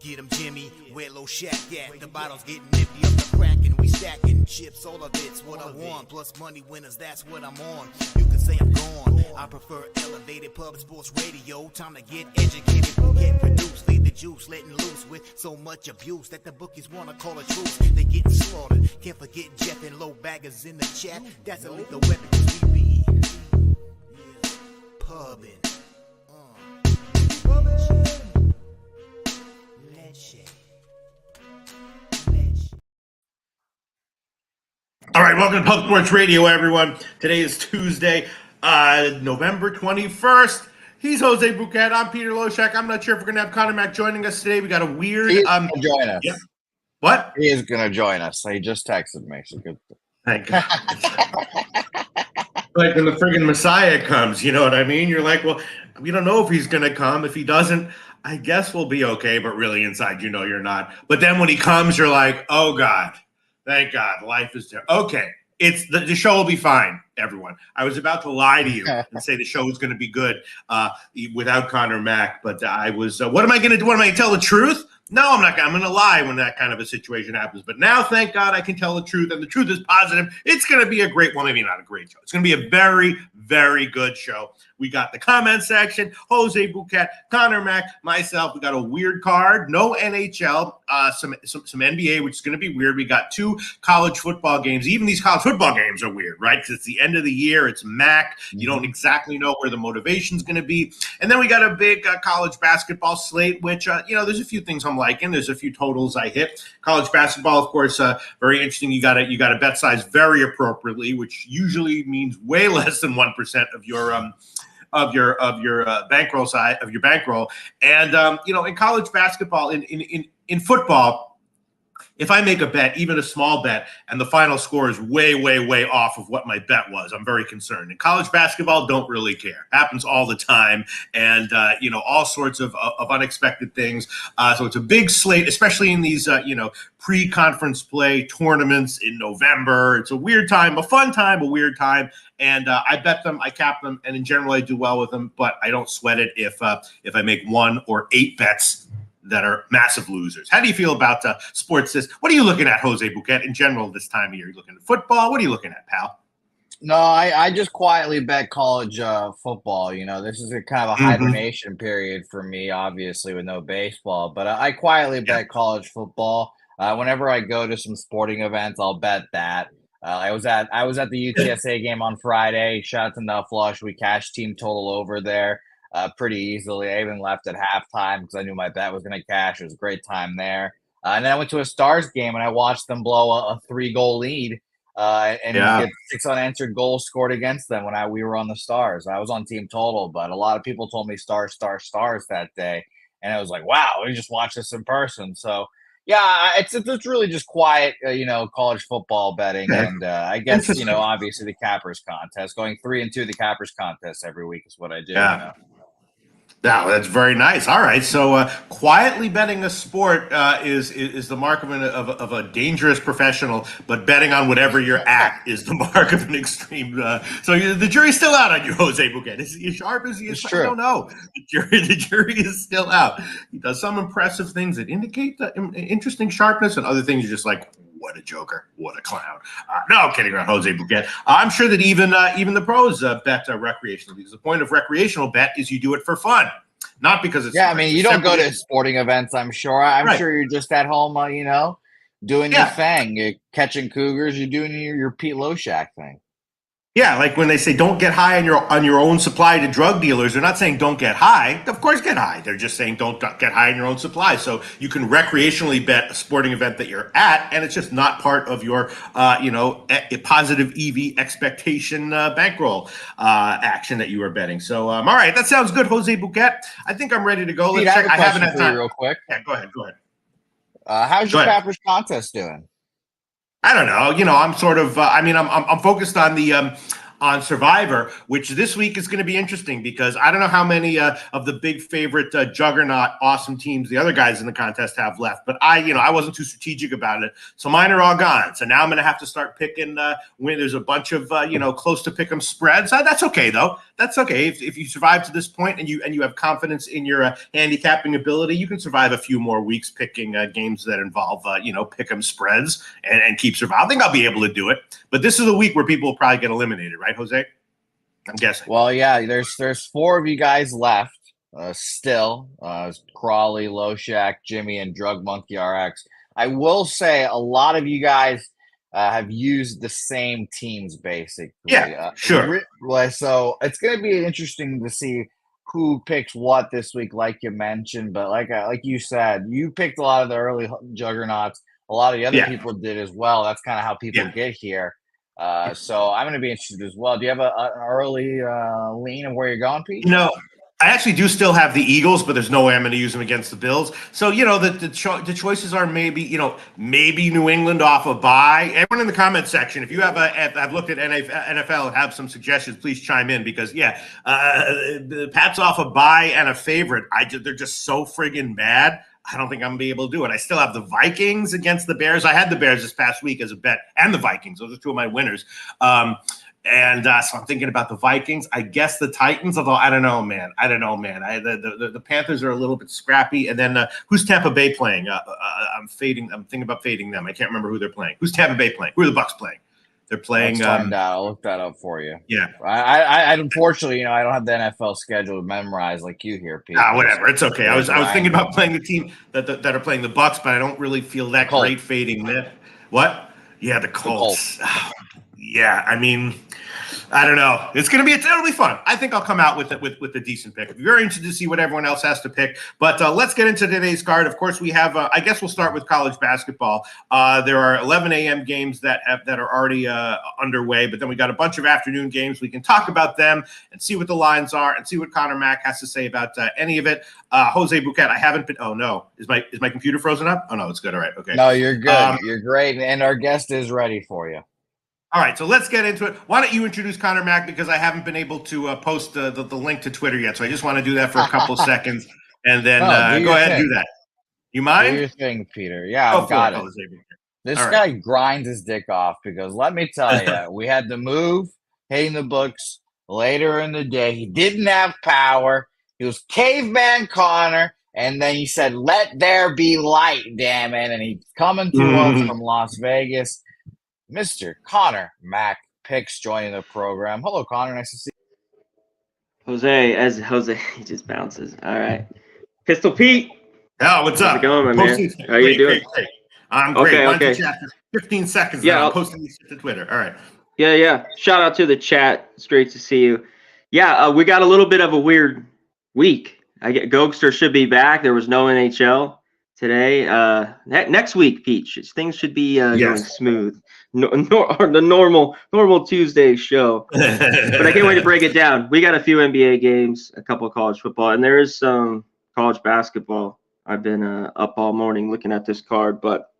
Get 'em Jimmy, where Loshak at? The bottle's getting nippy up the crack and we stacking chips, all of it's what I want. Plus money winners, that's what I'm on. You can say I'm gone. I prefer elevated pub sports radio. Time to get educated, get produced, leave the juice, letting loose with so much abuse that the bookies wanna call a truce. They getting slaughtered. Can't forget Jeff and low baggers in the chat. That's a lethal weapon 'cause we be pubbing. All right, welcome to Pub Sports Radio, everyone. Today is Tuesday, November 21st. He's Jose Bouquet. I'm Peter Loshak. I'm not sure if we're going to have Connor Mack joining us today. We got a weird... He's going to join us. Yeah. What? He is going to join us. He just texted me. So good. Thank God. Like when the friggin' Messiah comes, you know what I mean? You're like, well, we don't know if he's going to come. If he doesn't, I guess we'll be okay. But really inside, you know you're not. But then when he comes, you're like, oh, God. Thank God, life is there. Okay, it's the show will be fine, everyone. I was about to lie to you and say the show was going to be good without Connor Mack, but I was. What am I going to do? What am I going to tell the truth? No, I'm not. I'm going to lie when that kind of a situation happens. But now, thank God, I can tell the truth, and the truth is positive. It's going to be a great, well, maybe not a great show. It's going to be a very, very good show. We got the comment section, Jose Bouquet, Connor Mack, myself. We got a weird card, no NHL, some NBA, which is going to be weird. We got 2 college football games. Even these college football games are weird, right? Because it's the end of the year. It's Mac. You don't exactly know where the motivation's going to be. And then we got a big college basketball slate, which, there's a few things I'm liking. There's a few totals I hit. College basketball, of course, very interesting. You got to bet size very appropriately, which usually means way less than 1% of your bankroll side of your bankroll. And in college basketball, in football, if I make a bet, even a small bet, and the final score is way, way, way off of what my bet was, I'm very concerned. In college basketball, don't really care. Happens all the time, and all sorts of unexpected things. So it's a big slate, especially in these pre-conference play tournaments in November. It's a weird time, a fun time, a weird time. And I bet them, I cap them, and in general, I do well with them. But I don't sweat it if I make 1 or 8 bets that are massive losers. How do you feel about sports? What are you looking at, Jose Bouquet, in general this time of year? Are you looking at football? What are you looking at, pal? No, I just quietly bet college football. This is a kind of a hibernation period for me, obviously, with no baseball. But I quietly bet college football. Whenever I go to some sporting events, I'll bet that. I was at the UTSA game on Friday. Shout out to Nufflush. We cashed team total over there pretty easily. I even left at halftime because I knew my bet was going to cash. It was a great time there. And then I went to a Stars game and I watched them blow a 3-goal lead and get 6 unanswered goals scored against them when we were on the Stars. I was on team total, but a lot of people told me stars that day. And I was like, wow, we just watched this in person. So, yeah, it's really just quiet, college football betting. And I guess, obviously the Cappers contest. Going 3-2 the Cappers contest every week is what I do. Yeah. No, that's very nice. All right, so quietly betting a sport is the mark of a dangerous professional, but betting on whatever you're at is the mark of an extreme. So the jury's still out on you, Jose Bouquet. Is he as sharp as he is? I don't know. The jury is still out. He does some impressive things that indicate the interesting sharpness, and other things are just like, what a joker, what a clown. No, I'm kidding around, Jose Bouquet. I'm sure that even the pros bet recreationally, because the point of recreational bet is you do it for fun, not because it's... Yeah, I mean, you don't go to sporting events, I'm sure. I'm sure you're just at home, doing your thing. You're catching cougars, you're doing your Pete Loshak thing. Yeah, like when they say don't get high on your own supply to drug dealers, they're not saying don't get high. Of course, get high. They're just saying don't get high on your own supply. So you can recreationally bet a sporting event that you're at, and it's just not part of your, a positive EV expectation bankroll action that you are betting. So, all right, that sounds good, Jose Bouquet. I think I'm ready to go. Let's check. I haven't had time. Real quick. Yeah, go ahead. How's your Cappers contest doing? I don't know. I'm sort of. I'm focused on the on Survivor, which this week is going to be interesting because I don't know how many of the big favorite juggernaut awesome teams the other guys in the contest have left, but I wasn't too strategic about it, so mine are all gone. So now I'm going to have to start picking when there's a bunch of close to pick 'em spreads. That's okay though. That's okay if you survive to this point and you have confidence in your handicapping ability, you can survive a few more weeks picking games that involve pick 'em spreads and keep surviving. I think I'll be able to do it. But this is a week where people will probably get eliminated, right, Jose? I'm guessing. Well, yeah, there's 4 of you guys left still. Crawley, Loshak, Jimmy, and Drug Monkey RX. I will say a lot of you guys have used the same teams, basically. Yeah, sure. So it's going to be interesting to see who picks what this week, like you mentioned. But like you said, you picked a lot of the early juggernauts. A lot of the other people did as well. That's kind of how people get here. So I'm going to be interested as well. Do you have an early lean of where you're going, Pete? I actually do still have the Eagles, but there's no way I'm going to use them against the Bills. So, the choices are maybe New England off a bye. Everyone in the comment section, if you have I've looked at NFL and have some suggestions, please chime in because, the Pats off a bye and a favorite. They're just so friggin' bad. I don't think I'm going to be able to do it. I still have the Vikings against the Bears. I had the Bears this past week as a bet and the Vikings. Those are 2 of my winners. So I'm thinking about the Vikings. I guess the Titans, although I don't know, man. The Panthers are a little bit scrappy. And then who's Tampa Bay playing? I'm thinking about fading them. I can't remember who they're playing. Who's Tampa Bay playing? Who are the Bucks playing? They're playing. Let's find out. I'll look that up for you. Yeah. I unfortunately, I don't have the NFL schedule memorized like you here, Pete. Whatever. It's okay. I was thinking about playing the team that are playing the Bucks, but I don't really feel that great fading them. What? Yeah, the Colts. Yeah, I mean, I don't know. It'll be fun. I think I'll come out with a decent pick. I'm very interested to see what everyone else has to pick. But let's get into today's card. Of course, we have. I guess we'll start with college basketball. There are 11 a.m. games that are already underway, but then we got a bunch of afternoon games. We can talk about them and see what the lines are and see what Connor Mack has to say about any of it. Jose Bouquet, I haven't been. Oh no, is my computer frozen up? Oh no, it's good. All right, okay. No, you're good. You're great, and our guest is ready for you. All right, so let's get into it. Why don't you introduce Connor Mack because I haven't been able to post the link to Twitter yet, so I just want to do that for a couple seconds, and then go ahead and do that. You mind? Do your thing, Peter. Yeah, I've got it. This guy grinds his dick off because let me tell you, we had the move hitting the books later in the day. He didn't have power. He was caveman Connor, and then he said, "Let there be light, damn it!" And he's coming to us from Las Vegas. Mr. Connor Mack Picks joining the program. Hello, Connor. Nice to see you. Jose, he just bounces. All right. Pistol Pete. Oh, what's up? How's it going, my man? How are you doing? Great. I'm great. Okay. Why don't you chat for 15 seconds? Yeah, I'm posting this to Twitter. All right. Yeah. Shout out to the chat. It's great to see you. Yeah, we got a little bit of a weird week. Gokster should be back. There was no NHL today. Next week, Pete, things should be going smooth. The normal Tuesday show. But I can't wait to break it down. We got a few NBA games, a couple of college football, and there is some college basketball. I've been up all morning looking at this card. But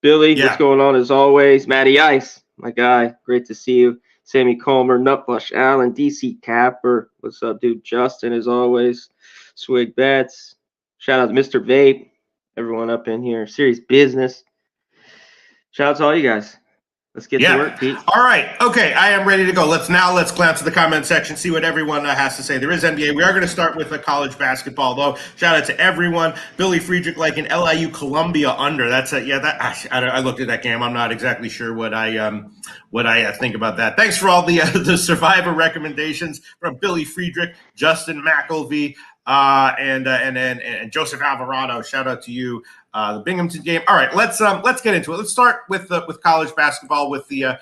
Billy, what's going on as always? Matty Ice, my guy, great to see you. Sammy Comer, Nutbush Allen, DC Capper, what's up, dude? Justin, as always. Swig Bets. Shout out to Mr. Vape, everyone up in here. Serious Business. Shout out to all you guys. Let's get to work, Pete. All right. Okay, I am ready to go. Let's glance at the comment section, see what everyone has to say. There is NBA. We are going to start with the college basketball, though. Shout out to everyone. Billy Friedrich like an LIU Columbia under. That's I looked at that game. I'm not exactly sure what I think about that. Thanks for all the Survivor recommendations from Billy Friedrich, Justin McElvey, and Joseph Alvarado. Shout out to you. The Binghamton game. All right, let's get into it. Let's start with college basketball with the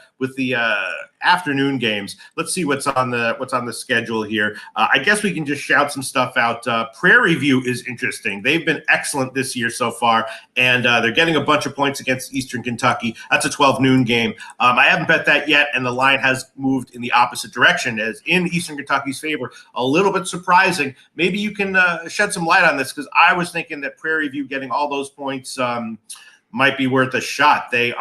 afternoon games. Let's see what's on the schedule here. I guess we can just shout some stuff out. Prairie View is interesting. They've been excellent this year so far, and they're getting a bunch of points against Eastern Kentucky. That's a 12 noon game. I haven't bet that yet, and the line has moved in the opposite direction, as in Eastern Kentucky's favor. A little bit surprising. Maybe you can shed some light on this, because I was thinking that Prairie View getting all those points might be worth a shot. They've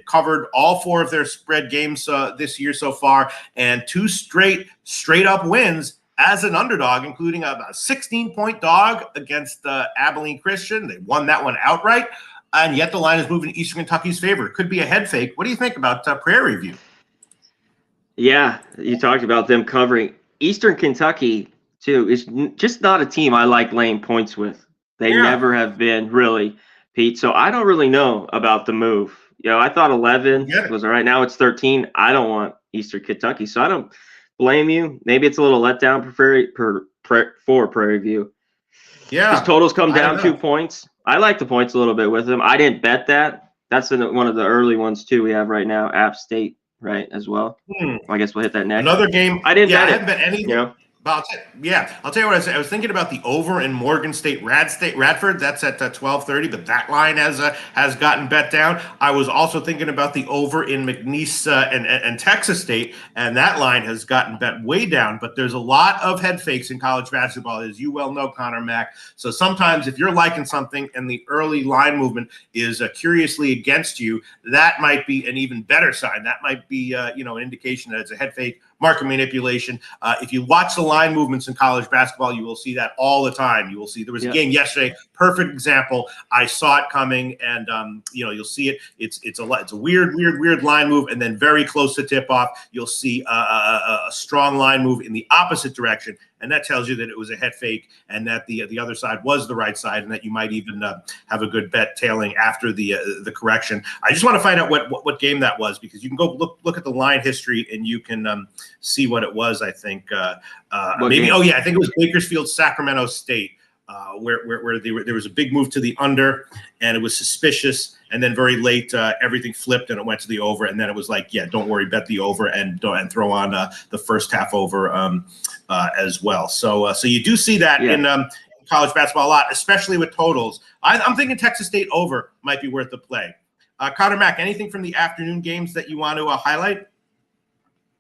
covered all 4 of their spread games this year so far, and 2 straight up wins as an underdog, including a 16-point dog against Abilene Christian. They won that one outright, and yet the line is moving Eastern Kentucky's favor. It could be a head fake. What do you think about Prairie View? Yeah, you talked about them covering. Eastern Kentucky, too, is just not a team I like laying points with. They never have been, really, Pete. So I don't really know about the move. I thought 11 was all right. Now it's 13. I don't want Eastern Kentucky, so I don't blame you. Maybe it's a little letdown for Prairie View. Yeah. His totals come down 2 points. I like the points a little bit with them. I didn't bet that. That's one of the early ones, too, we have right now. App State, right, as well. I guess we'll hit that next. Another game. I didn't bet I it. haven't bet anything. But I'll tell you what I was thinking about the over in Morgan State Radford. That's at 12:30, but that line has gotten bet down. I was also thinking about the over in McNeese and Texas State, and that line has gotten bet way down. But there's a lot of head fakes in college basketball, as you well know, Connor Mack. So sometimes if you're liking something and the early line movement is curiously against you, that might be an even better sign. That might be an indication that it's a head fake. Market manipulation. If you watch the line movements in college basketball, you will see that all the time. You will see there was a game yesterday, perfect example. I saw it coming, and you'll see it. It's a weird line move, and then very close to tip off, you'll see a strong line move in the opposite direction, and that tells you that it was a head fake, and that the other side was the right side, and that you might even have a good bet tailing after the correction. I just want to find out what game that was, because you can go look at the line history and you can see what it was. I think maybe. Oh yeah, I think it was Bakersfield Sacramento State. Where there was a big move to the under, and it was suspicious, and then very late everything flipped and it went to the over, and then it was like, don't worry, bet the over and throw on the first half over as well. So you do see that in college basketball a lot, especially with totals. I'm thinking Texas State over might be worth the play. Connor Mack, anything from the afternoon games that you want to highlight?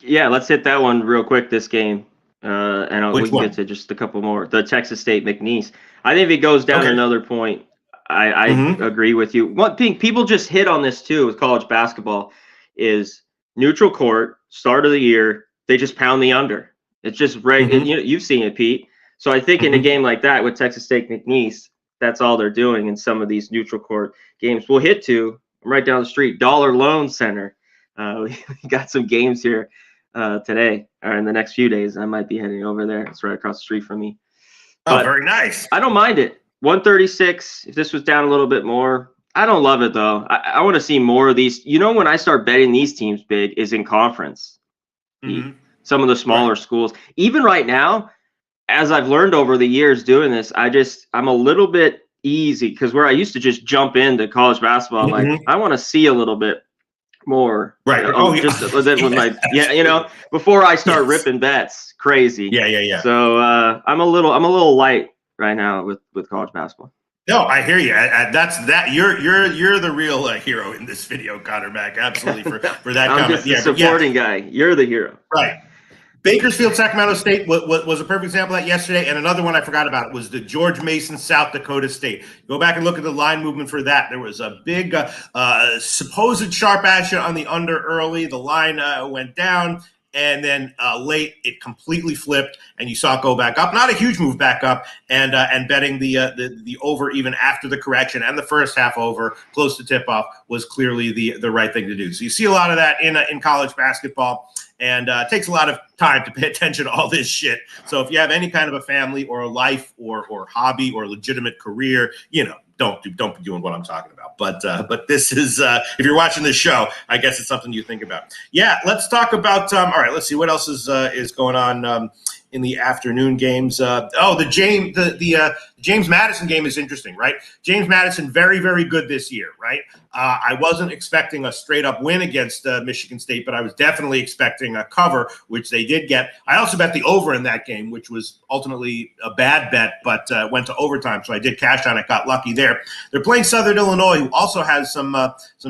Yeah, let's hit that one real quick. This game. And we can get to just a couple more. The Texas State McNeese. I think if it goes down another point, I agree with you. One thing people just hit on this too with college basketball is neutral court, start of the year, they just pound the under. It's just you've seen it, Pete. So I think in a game like that with Texas State McNeese, that's all they're doing in some of these neutral court games. We'll hit to right down the street, Dollar Loan Center. We got some games here today or in the next few days. I might be heading over there. It's right across the street from me. But very nice. I don't mind it. 136. If this was down a little bit more, I don't love it though. I want to see more of these. When I start betting these teams big is in conference. Some of the smaller schools. Even right now, as I've learned over the years doing this, I'm a little bit easy, because where I used to just jump into college basketball, I'm like, I want to see a little bit more, right? Before I start ripping bets, crazy. Yeah. So I'm a little light right now with college basketball. No, I hear you. You're the real hero in this video, Connor Mack. Absolutely for that I'm comment. Just the supporting guy. You're the hero, right? Bakersfield, Sacramento State was a perfect example of that yesterday. And another one I forgot about was the George Mason, South Dakota State. Go back and look at the line movement for that. There was a big supposed sharp action on the under early. The line went down. And then late, it completely flipped, and you saw it go back up. Not a huge move back up, and betting the over even after the correction and the first half over, close to tip off, was clearly the right thing to do. So you see a lot of that in college basketball, and it takes a lot of time to pay attention to all this shit. So if you have any kind of a family or a life or hobby or legitimate career, don't be doing what I'm talking about. But this is if you're watching this show, I guess it's something you think about. Yeah, let's talk about. All right, let's see what else is going on in the afternoon games. The James Madison game is interesting, right? James Madison, very, very good this year, right? I wasn't expecting a straight-up win against Michigan State, but I was definitely expecting a cover, which they did get. I also bet the over in that game, which was ultimately a bad bet, but went to overtime, so I did cash on it, got lucky there. They're playing Southern Illinois, who also has some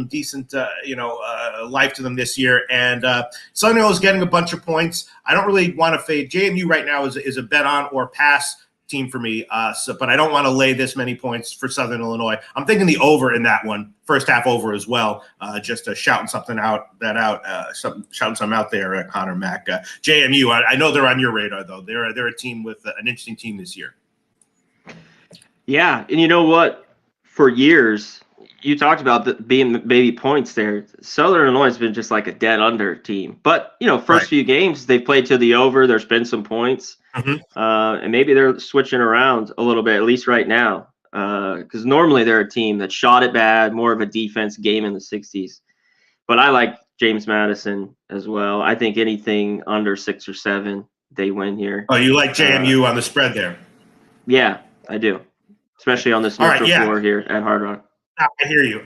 decent, life to them this year, and Southern Illinois is getting a bunch of points. I don't really want to fade. JMU right now is a bet on or pass team for me. But I don't want to lay this many points for Southern Illinois. I'm thinking the over in that one, first half over as well. Just shouting something out, shouting something out there, Connor Mack. JMU, I know they're on your radar though. They're a team with an interesting team this year. Yeah, and you know what? For years, you talked about being maybe points there. Southern Illinois has been just like a dead under team. But, first few games, they've played to the over. There's been some points. And maybe they're switching around a little bit, at least right now. Because normally they're a team that shot it bad, more of a defense game in the 60s. But I like James Madison as well. I think anything under 6 or 7, they win here. Oh, you like JMU on the spread there? Yeah, I do. Especially on this neutral floor here at Hard Rock. I hear you.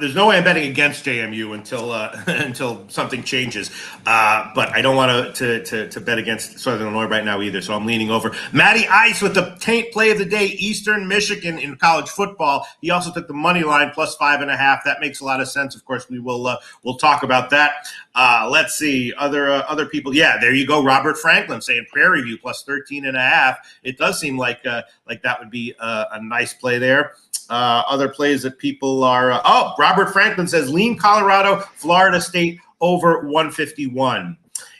There's no way I'm betting against JMU until until something changes. But I don't want to bet against Southern Illinois right now either. So I'm leaning over. Matty Ice with the taint play of the day, Eastern Michigan in college football. He also took the money line plus 5.5. That makes a lot of sense. Of course, we'll talk about that. Let's see other people. Yeah, there you go. Robert Franklin saying Prairie View plus 13.5. It does seem like that would be a nice play there. Other plays that people are Robert Franklin says lean Colorado, Florida State over 151.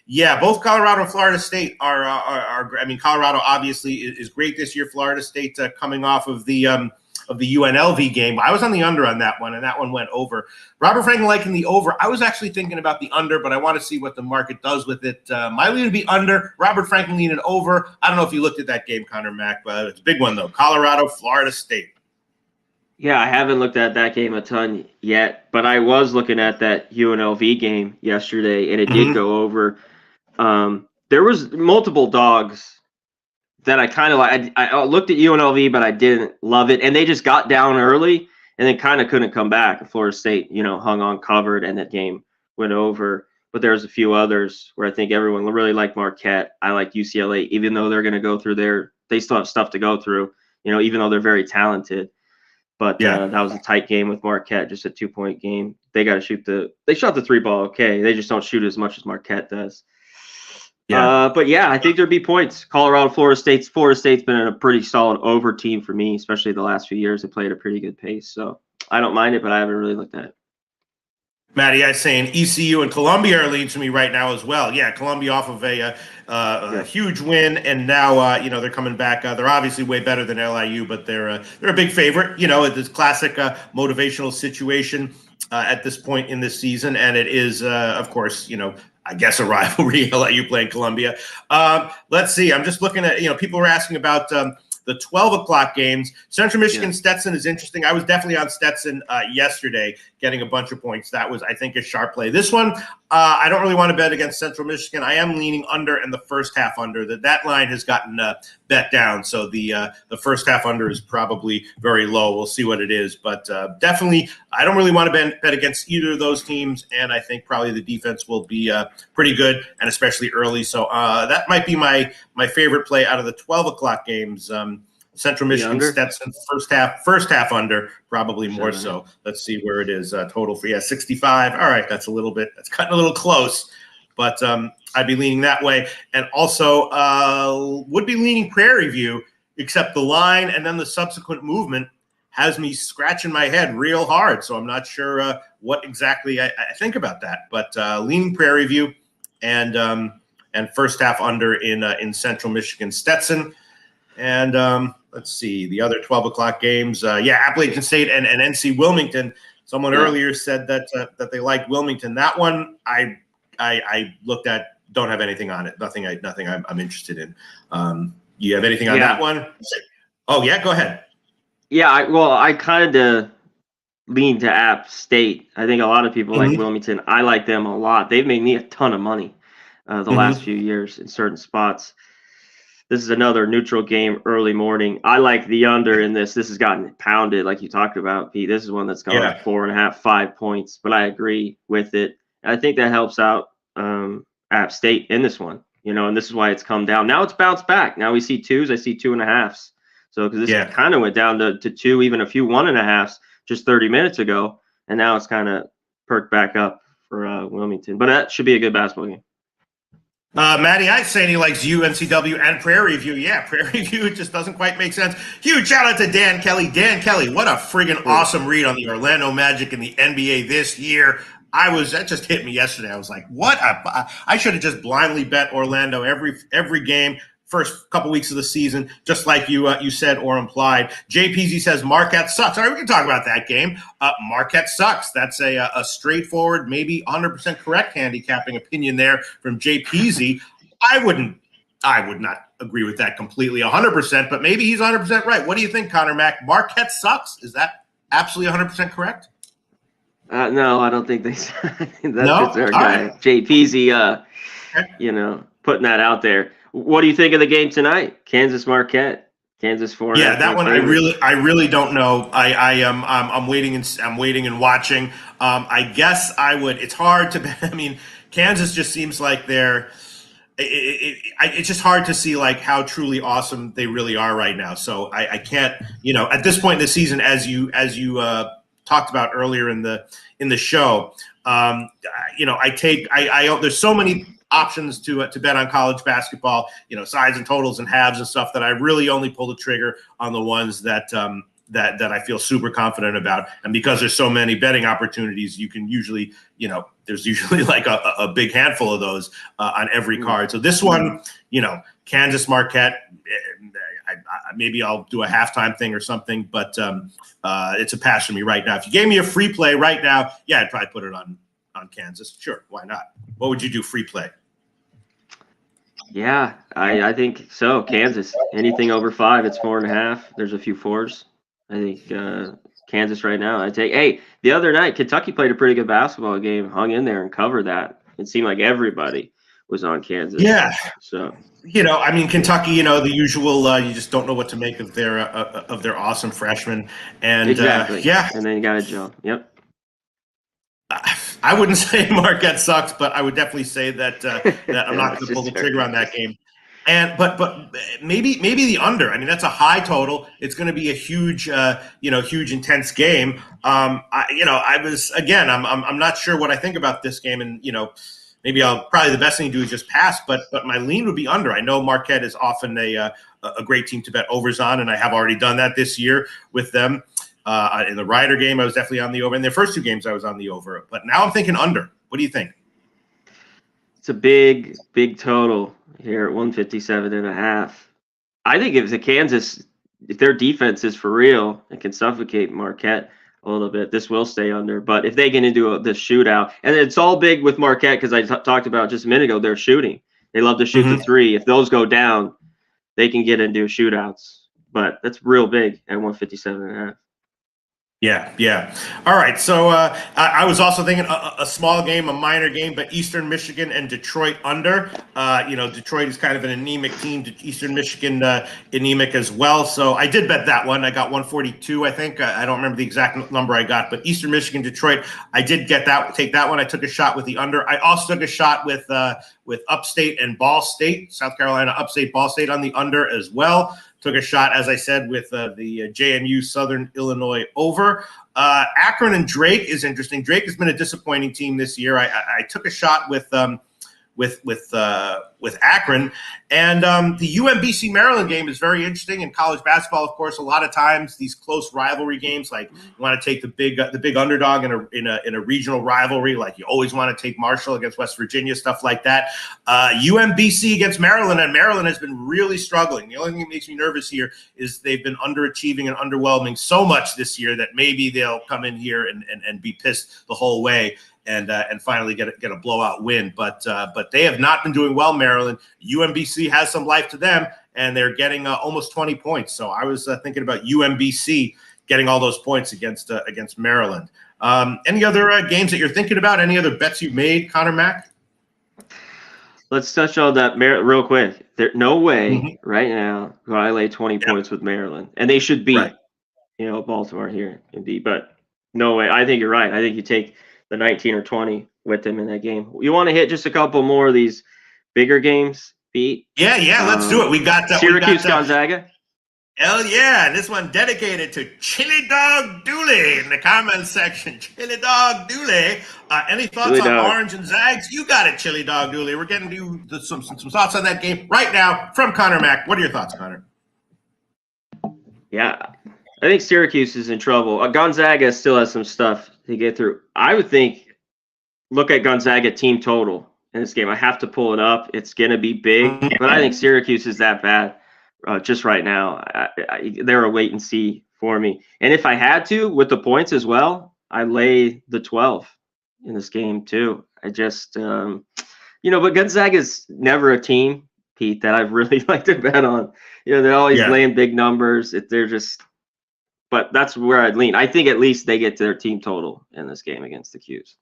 Yeah, both Colorado and Florida State are I mean, Colorado obviously is great this year. Florida State coming off of the UNLV game. I was on the under on that one, and that one went over. Robert Franklin liking the over. I was actually thinking about the under, but I want to see what the market does with it. My lean would be under. Robert Franklin leaning over. I don't know if you looked at that game, Connor Mack, but it's a big one though. Colorado, Florida State. Yeah, I haven't looked at that game a ton yet, but I was looking at that UNLV game yesterday, and it did go over. There was multiple dogs that I kind of like. I looked at UNLV, but I didn't love it, and they just got down early and then kind of couldn't come back. Florida State, hung on, covered, and that game went over. But there's a few others where I think everyone really liked Marquette. I like UCLA, even though they're going to go through they still have stuff to go through, even though they're very talented. But that was a tight game with Marquette, just a 2-point game. They got to they shot the 3 ball okay. They just don't shoot as much as Marquette does. Yeah. But yeah, I think there'd be points. Florida State's been a pretty solid over team for me, especially the last few years. They played at a pretty good pace. So I don't mind it, but I haven't really looked at it. Matty, I'm saying ECU and Columbia are leading to me right now as well. Yeah, Columbia off of a huge win, and now they're coming back. They're obviously way better than LIU, but they're a big favorite. This classic motivational situation at this point in this season, and it is, of course, I guess a rivalry. LIU playing Columbia. Let's see. I'm just looking at people were asking about the 12 o'clock games. Central Michigan Stetson is interesting. I was definitely on Stetson yesterday, getting a bunch of points. That was, I think, a sharp play. This one, I don't really want to bet against Central Michigan. I am leaning under in the first half under. That line has gotten bet down, so the first half under is probably very low. We'll see what it is, but definitely, I don't really want to bet against either of those teams, and I think probably the defense will be pretty good, and especially early. So that might be my favorite play out of the 12 o'clock games. Central Michigan Stetson first half under, probably more so. Let's see where it is total for 65. All right, that's cutting a little close, but I'd be leaning that way, and also would be leaning Prairie View, except the line and then the subsequent movement has me scratching my head real hard. So I'm not sure what exactly I think about that, but leaning Prairie View and first half under in Central Michigan Stetson. And let's see the other 12 o'clock games. Appalachian State and NC Wilmington. Someone earlier said that they liked Wilmington. That one I looked at. Don't have anything on it. Nothing I'm interested in. You have anything on that one? Oh yeah, go ahead. Yeah, I kind of lean to App State. I think a lot of people like Wilmington. I like them a lot. They've made me a ton of money the last few years in certain spots. This is another neutral game, early morning. I like the under in this. This has gotten pounded, like you talked about, Pete. This is one that's gone 4.5, 5 points, but I agree with it. I think that helps out App State in this one, and this is why it's come down. Now it's bounced back. Now we see 2s. I see 2.5s. So because this kind of went down to 2, even a few 1.5s just 30 minutes ago, and now it's kind of perked back up for Wilmington. But that should be a good basketball game. Matty Ice saying he likes UNCW and Prairie View. Yeah, Prairie View, it just doesn't quite make sense. Huge shout out to Dan Kelly. Dan Kelly, what a friggin' awesome read on the Orlando Magic and the NBA this year. That just hit me yesterday. I was like, what? I should have just blindly bet Orlando every game, first couple weeks of the season, just like you said or implied. JPZ says Marquette sucks. All right, we can talk about that game. Marquette sucks. That's a straightforward, maybe 100% correct handicapping opinion there from JPZ. I would not agree with that completely 100%, but maybe he's 100% right. What do you think, Connor Mack? Marquette sucks. Is that absolutely 100% correct? No, I don't think they. That's No? our guy, right. JPZ. Putting that out there. What do you think of the game tonight? Kansas Marquette. Kansas 4. Yeah, that one favorite. I really don't know. I'm waiting and watching. I guess I would. It's hard to. I mean, Kansas just seems like they're. It's just hard to see like how truly awesome they really are right now. So I can't. At this point in the season, as you talked about earlier in the show, there's so many options to bet on college basketball, sides and totals and halves and stuff, that I really only pull the trigger on the ones that I feel super confident about. And because there's so many betting opportunities, you can usually, there's usually like a big handful of those on every card. So this one, Kansas Marquette, maybe I'll do a halftime thing or something, but it's a pass for me right now. If you gave me a free play right now, yeah, I'd probably put it on Kansas. Sure, why not? What would you do free play? Yeah, I think so. Kansas, anything over 5, it's 4.5. There's a few 4s. I think Kansas right now. Hey, the other night Kentucky played a pretty good basketball game, hung in there and covered that. It seemed like everybody was on Kansas. Yeah. So Kentucky, the usual. You just don't know what to make of their awesome freshmen. And exactly. Yeah. And then you got to jump. Yep. I wouldn't say Marquette sucks, but I would definitely say that I'm not going to pull the trigger on that game. And but maybe the under. I mean, that's a high total. It's going to be a huge intense game. I'm not sure what I think about this game, and maybe probably the best thing to do is just pass. But my lean would be under. I know Marquette is often a great team to bet overs on, and I have already done that this year with them. In the Rider game, I was definitely on the over. In their first 2 games, I was on the over. But now I'm thinking under. What do you think? It's a big total here at 157.5. I think if their defense is for real, it can suffocate Marquette a little bit. This will stay under. But if they get into the shootout, and it's all big with Marquette because I talked about just a minute ago, they're shooting. They love to shoot the 3. If those go down, they can get into shootouts. But that's real big at 157.5. Yeah. All right. So I was also thinking a small game, a minor game, but Eastern Michigan and Detroit under. Detroit is kind of an anemic team. Eastern Michigan anemic as well. So I did bet that one. I got 142, I think. I don't remember the exact number I got, but Eastern Michigan, Detroit, I did take that one. I took a shot with the under. I also took a shot with Upstate and Ball State, South Carolina, Upstate, Ball State on the under as well. Took a shot, as I said, with the JMU Southern Illinois over. Akron and Drake is interesting. Drake has been a disappointing team this year. I took a shot with Akron, and the UMBC Maryland game is very interesting. In college basketball, of course, a lot of times these close rivalry games, like you want to take the big underdog in a regional rivalry, like you always want to take Marshall against West Virginia, stuff like that. UMBC against Maryland, and Maryland has been really struggling. The only thing that makes me nervous here is they've been underachieving and underwhelming so much this year that maybe they'll come in here and be pissed the whole way. And finally get a blowout win, but they have not been doing well. Maryland, UMBC has some life to them, and they're getting almost 20 points. So I was thinking about UMBC getting all those points against Maryland. Any other games that you're thinking about? Any other bets you've made, Connor Mack? Let's touch on that real quick. There's no way right now do I lay 20 points with Maryland, and they should beat Baltimore here indeed, but no way. I think you're right. I think you take the 19 or 20 with them in that game. You want to hit just a couple more of these bigger games, Pete? Yeah, let's do it. We got Syracuse, Gonzaga. Hell yeah. This one dedicated to Chili Dog Dooley in the comments section. Chili Dog Dooley. Any thoughts Chili on Dog. Orange and Zags? You got it, Chili Dog Dooley. We're getting to some thoughts on that game right now from Connor Mack. What are your thoughts, Connor? Yeah, I think Syracuse is in trouble. Gonzaga still has some stuff to get through. I would think, look at Gonzaga team total in this game. I have to pull it up. It's going to be big, but I think Syracuse is that bad just right now. They're a wait and see for me. And if I had to, with the points as well, I lay the 12 in this game too. I just, but Gonzaga's never a team, Pete, that I've really liked to bet on. They're always laying big numbers. But that's where I'd lean. I think at least they get to their team total in this game against the Qs.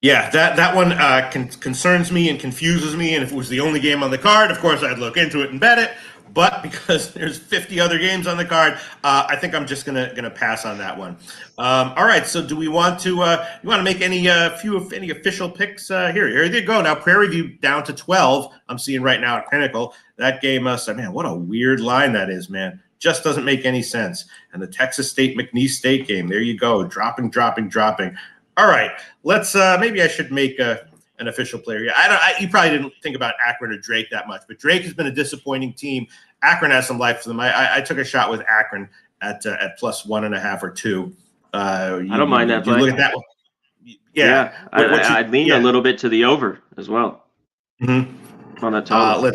Yeah, that one concerns me and confuses me. And if it was the only game on the card, of course, I'd look into it and bet it. But because there's 50 other games on the card, I think I'm just gonna pass on that one. All right. So, do we want to make any official picks here? Here you go. Now, Prairie View down to 12. I'm seeing right now at Pinnacle. That game, man, what a weird line that is, man. Just doesn't make any sense. And the Texas State McNeese State game. There you go. Dropping. All right, let's. Maybe I should make an official player. You probably didn't think about Akron or Drake that much, but Drake has been a disappointing team. Akron has some life for them. I took a shot with Akron at plus 1.5 or 2. I don't mind that play. Look at that one. Yeah. I'd lean a little bit to the over as well. Mm-hmm. On that total.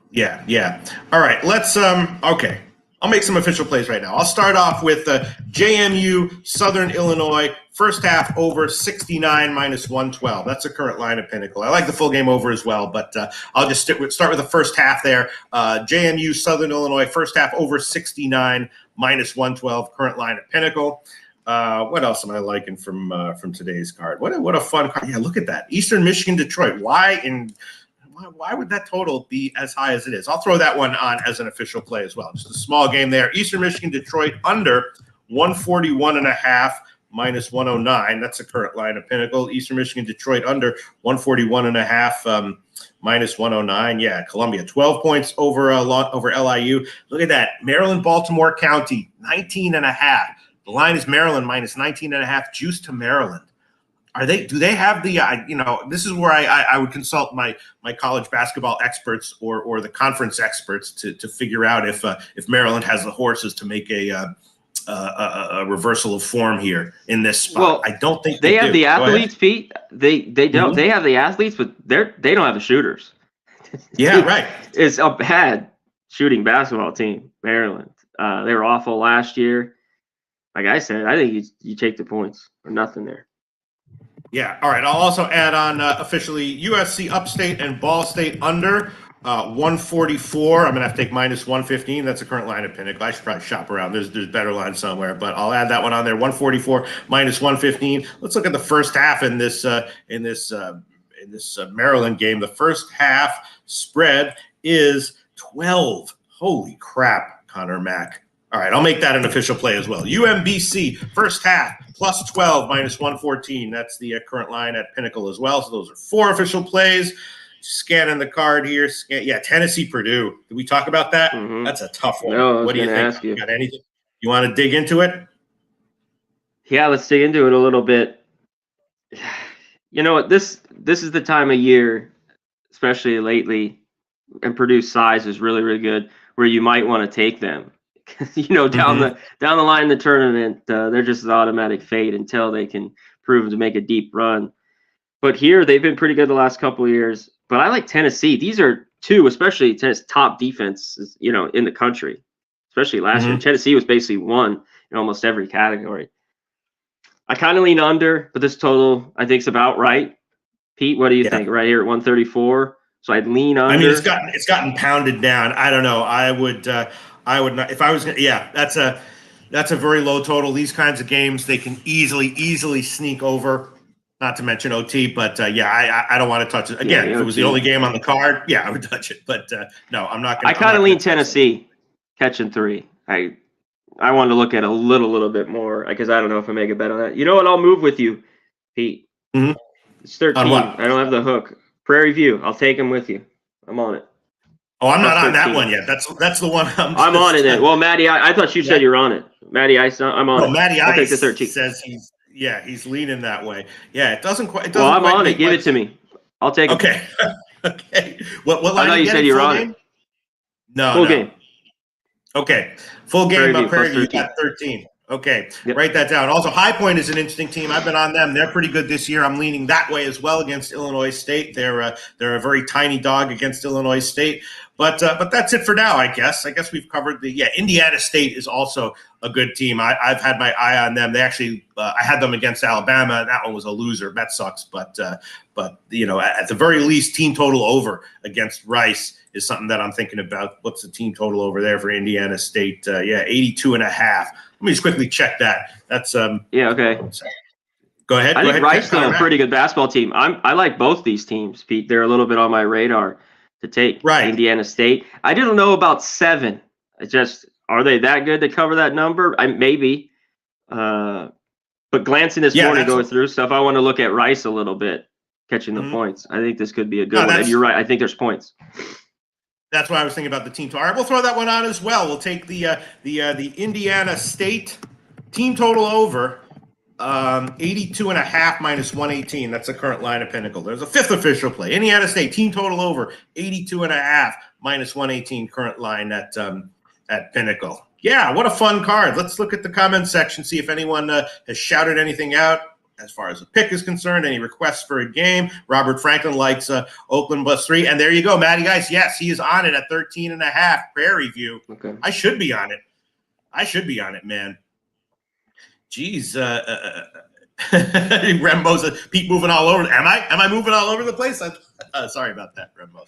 Yeah. All right, let's. Okay. I'll make some official plays right now. I'll start off with JMU Southern Illinois first half over 69 minus 112. That's the current line at Pinnacle. I like the full game over as well, but I'll just start with the first half there. JMU Southern Illinois first half over 69 minus 112. Current line at Pinnacle. What else am I liking from today's card? What a fun card! Yeah, look at that. Eastern Michigan Detroit. Why would that total be as high as it is? I'll throw that one on as an official play as well. Just a small game there. Eastern Michigan Detroit under 141.5 minus 109. That's the current line of Pinnacle. Eastern Michigan Detroit under 141.5 minus 109. Yeah, Columbia 12 points over LIU. Look at that. Maryland Baltimore County 19.5. The line is Maryland minus 19.5. Juice to Maryland. Do they have the, this is where I would consult my college basketball experts or the conference experts to figure out if Maryland has the horses to make a reversal of form here in this spot. Well, I don't think they have the athletes, Pete. They don't. Mm-hmm. They have the athletes, but they don't have the shooters. Yeah, right. It's a bad shooting basketball team, Maryland. They were awful last year. Like I said, I think you take the points or nothing there. Yeah. All right. I'll also add on officially USC Upstate and Ball State under 144. I'm going to have to take minus 115. That's the current line of Pinnacle. I should probably shop around. There's better lines somewhere, but I'll add that one on there. 144 minus 115. Let's look at the first half in this Maryland game. The first half spread is 12. Holy crap, Connor Mack. All right, I'll make that an official play as well. UMBC, first half, plus 12, minus 114. That's the current line at Pinnacle as well. So those are 4 official plays. Scanning the card here. Tennessee, Purdue. Did we talk about that? Mm-hmm. That's a tough one. No, what do you think? You got anything? You want to dig into it? Yeah, let's dig into it a little bit. You know what? This is the time of year, especially lately, and Purdue's size is really, really good, where you might want to take them. Down the line in the tournament, they're just an automatic fade until they can prove to make a deep run. But here, they've been pretty good the last couple of years. But I like Tennessee. These are 2, especially Tennessee's top defenses, in the country. Especially last year, Tennessee was basically 1 in almost every category. I kind of lean under, but this total I think is about right. Pete, what do you think? Right here at 134. So I'd lean under. I mean, it's gotten pounded down. I don't know. I would not, if I was. Yeah, that's a very low total. These kinds of games, they can easily sneak over. Not to mention OT, but I don't want to touch it again. If it was the only game on the card, I would touch it. But no, I'm not going to. I kind of lean Tennessee catching 3. I wanted to look at a little bit more because I don't know if I make a bet on that. You know what? I'll move with you, Pete. Mm-hmm. It's 13. On what? I don't have the hook. Prairie View. I'll take them with you. I'm on it. Oh, I'm not Plus on that 13. one yet. That's the one I'm on it then. Well, Maddie, I thought you said you were on it. Maddie Ice, I'm on No, it. Matty I'll take Ice the 13. says he's leaning that way. Yeah, it doesn't quite. It Well, doesn't I'm quite on it. meet Give my- it to me. I'll take it. Okay. Okay. What I line thought are you you said getting? you were Full on game? it. No, Full no. game. Okay. Full Prairie game View up plus Prairie View. You 13. got 13. Okay. Yep. Write that down. Also, High Point is an interesting team. I've been on them. They're pretty good this year. I'm leaning that way as well against Illinois State. They're a very tiny dog against Illinois State. But that's it for now, I guess. I guess we've covered Indiana State is also a good team. I've had my eye on them. They actually I had them against Alabama, and that one was a loser. That sucks. But at the very least, team total over against Rice is something that I'm thinking about. What's the team total over there for Indiana State? 82.5. Let me just quickly check that. That's Yeah, okay. Go ahead. I Go think ahead, Rice Connor though a Mack. pretty good basketball team. I like both these teams, Pete. They're a little bit on my radar to take. Right. Indiana State. I didn't know about 7. It's just, are they that good to cover that number? Maybe. But glancing this morning, going through stuff, I want to look at Rice a little bit, catching the points. I think this could be a good one. And you're right. I think there's points. That's why I was thinking about the team total. All right, we'll throw that one on as well. We'll take the Indiana State team total over 82.5 minus 118. That's the current line of Pinnacle. There's a 5th official play. Indiana State team total over 82.5 minus 118. Current line at Pinnacle. Yeah, what a fun card. Let's look at the comment section, see if anyone has shouted anything out as far as the pick is concerned. Any requests for a game? Robert Franklin likes Oakland +3. And there you go, Matty Guys. Yes, he is on it at 13.5. Prairie View. Okay. I should be on it, man. Jeez. Rembo's Pete moving all over. Am I moving all over the place? Sorry about that, Rembo.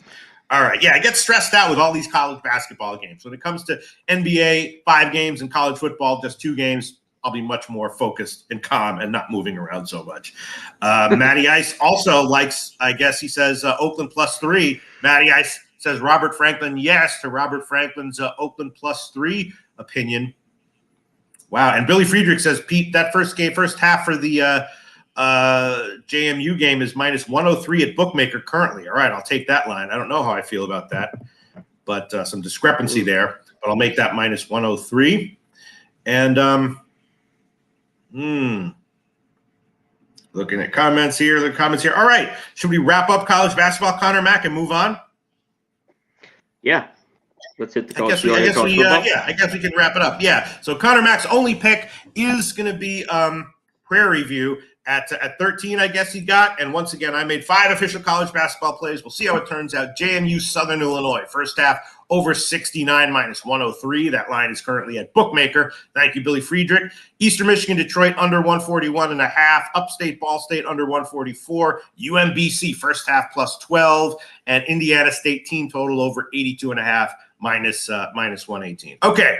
All right. Yeah, I get stressed out with all these college basketball games. When it comes to NBA, 5 games, and college football, just 2 games, I'll be much more focused and calm and not moving around so much. Matty Ice also likes, I guess he says, Oakland +3. Matty Ice says Robert Franklin, yes, to Robert Franklin's Oakland +3 opinion. Wow. And Billy Friedrich says, Pete, that first half for the JMU game is minus 103 at bookmaker currently. All right, I'll take that line. I don't know how I feel about that, but some discrepancy there. But I'll make that minus 103. And looking at comments here. All right, should we wrap up college basketball, Connor Mack, and move on? Yeah. Let's hit the I guess we can wrap it up. Yeah. So Connor Mack's only pick is going to be Prairie View at 13, I guess he got. And once again, I made 5 official college basketball plays. We'll see how it turns out. JMU Southern Illinois, first half over 69 minus 103. That line is currently at bookmaker. Thank you, Billy Friedrich. Eastern Michigan, Detroit under 141.5. Upstate Ball State under 144. UMBC first half plus 12. And Indiana State team total over 82.5 minus 118. Okay.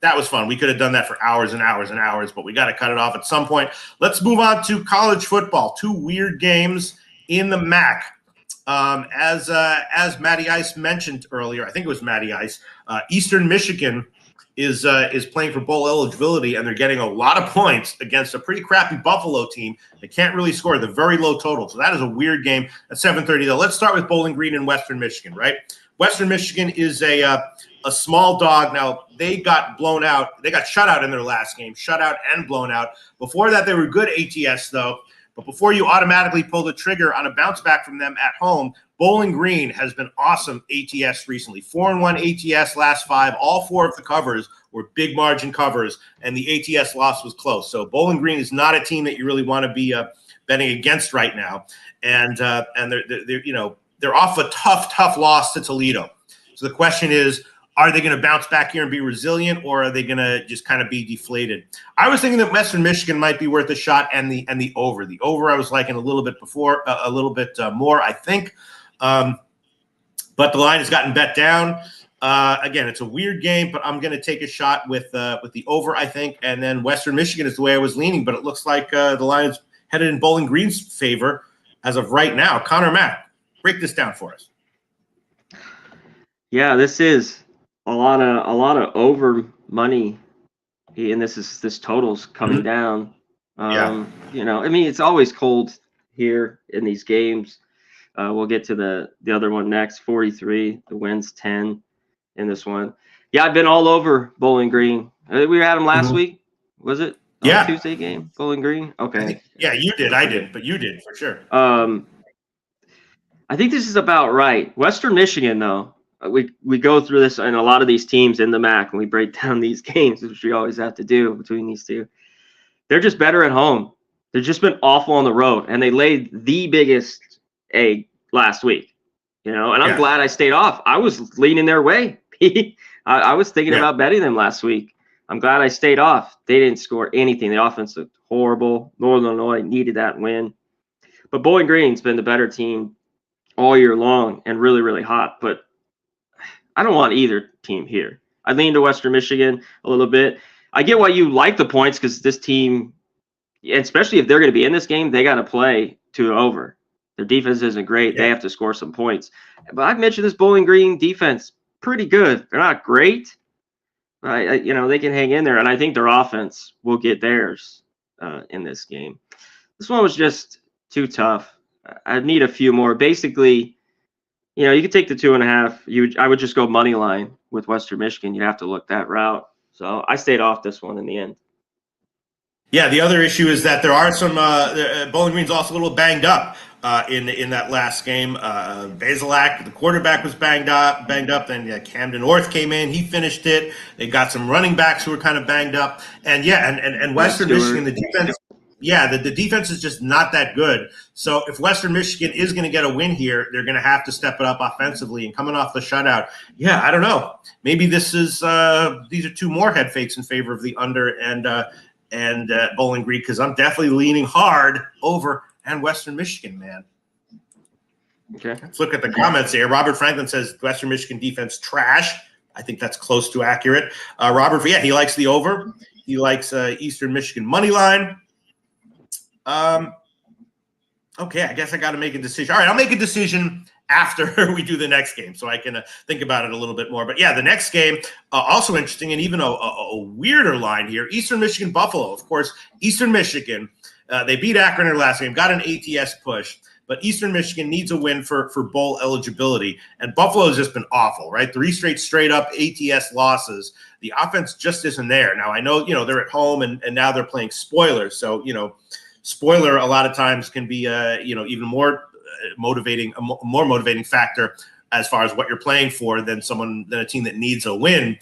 That was fun. We could have done that for hours and hours and hours, but we got to cut it off at some point. Let's move on to college football. 2 weird games in the MAC. As Matty Ice mentioned earlier, I think it was Matty Ice, Eastern Michigan is playing for bowl eligibility, and they're getting a lot of points against a pretty crappy Buffalo team. They can't really score. They're very low total. So that is a weird game at 7:30, though. Let's start with Bowling Green and Western Michigan, right? Western Michigan is a small dog. Now, they got blown out. They got shut out in their last game, shut out and blown out. Before that, they were good ATS, though. But before you automatically pull the trigger on a bounce back from them at home, Bowling Green has been awesome ATS recently. 4-1 ATS last 5. All 4 of the covers were big margin covers, and the ATS loss was close. So Bowling Green is not a team that you really want to be betting against right now. And they're off a tough loss to Toledo. So the question is, are they going to bounce back here and be resilient, or are they going to just kind of be deflated? I was thinking that Western Michigan might be worth a shot, and the over. The over I was liking a little bit before, a little bit more, I think. But the line has gotten bet down. Again, it's a weird game, but I'm going to take a shot with the over, I think. And then Western Michigan is the way I was leaning, but it looks like the line is headed in Bowling Green's favor as of right now. Connor Mack, break this down for us. Yeah, this is a lot of over money, and this total's coming down. I mean, it's always cold here in these games. We'll get to the other one next. 43. The wins 10 in this one. Yeah, I've been all over Bowling Green. We had them last week. Was it? Yeah. Tuesday game, Bowling Green. Okay. Yeah, you did. I did, but you did for sure. I think this is about right. Western Michigan, though, we go through this in a lot of these teams in the MAC, and we break down these games, which we always have to do between these two. They're just better at home. They've just been awful on the road, and they laid the biggest egg last week. And I'm glad I stayed off. I was leaning their way. I was thinking about betting them last week. I'm glad I stayed off. They didn't score anything. The offense looked horrible. Northern Illinois needed that win. But Bowling Green's been the better team all year long and really, really hot. But I don't want either team here. I lean to Western Michigan a little bit. I get why you like the points because this team, especially if they're going to be in this game, they got to play to over. Their defense isn't great. They have to score some points. But I've mentioned this Bowling Green defense, pretty good. They're not great. But they can hang in there, and I think their offense will get theirs in this game. This one was just too tough. I'd need a few more. Basically, you could take the 2.5. I would just go money line with Western Michigan. You'd have to look that route. So I stayed off this one in the end. Yeah, the other issue is that there are some Bowling Green's also a little banged up in that last game. Basilak, the quarterback, was banged up. Then Camden North came in. He finished it. They got some running backs who were kind of banged up. And and Western Michigan, the defense. Yeah, the defense is just not that good. So if Western Michigan is going to get a win here, they're going to have to step it up offensively. And coming off the shutout, I don't know. Maybe these are two more head fakes in favor of the under and Bowling Green, because I'm definitely leaning hard over and Western Michigan, man. Okay. Let's look at the comments here. Robert Franklin says Western Michigan defense trash. I think that's close to accurate. Robert, he likes the over. He likes Eastern Michigan money line. Okay, I guess I got to make a decision. All right, I'll make a decision after we do the next game so I can think about it a little bit more. But the next game, also interesting, and even a weirder line here. Eastern Michigan Buffalo. Of course, Eastern Michigan, they beat Akron in their last game, got an ATS push. But Eastern Michigan needs a win for bowl eligibility. And Buffalo has just been awful, right? 3 straight up ATS losses. The offense just isn't there. Now, I know, they're at home and now they're playing spoilers. So, spoiler a lot of times can be, even more motivating, a more motivating factor as far as what you're playing for than a team that needs a win.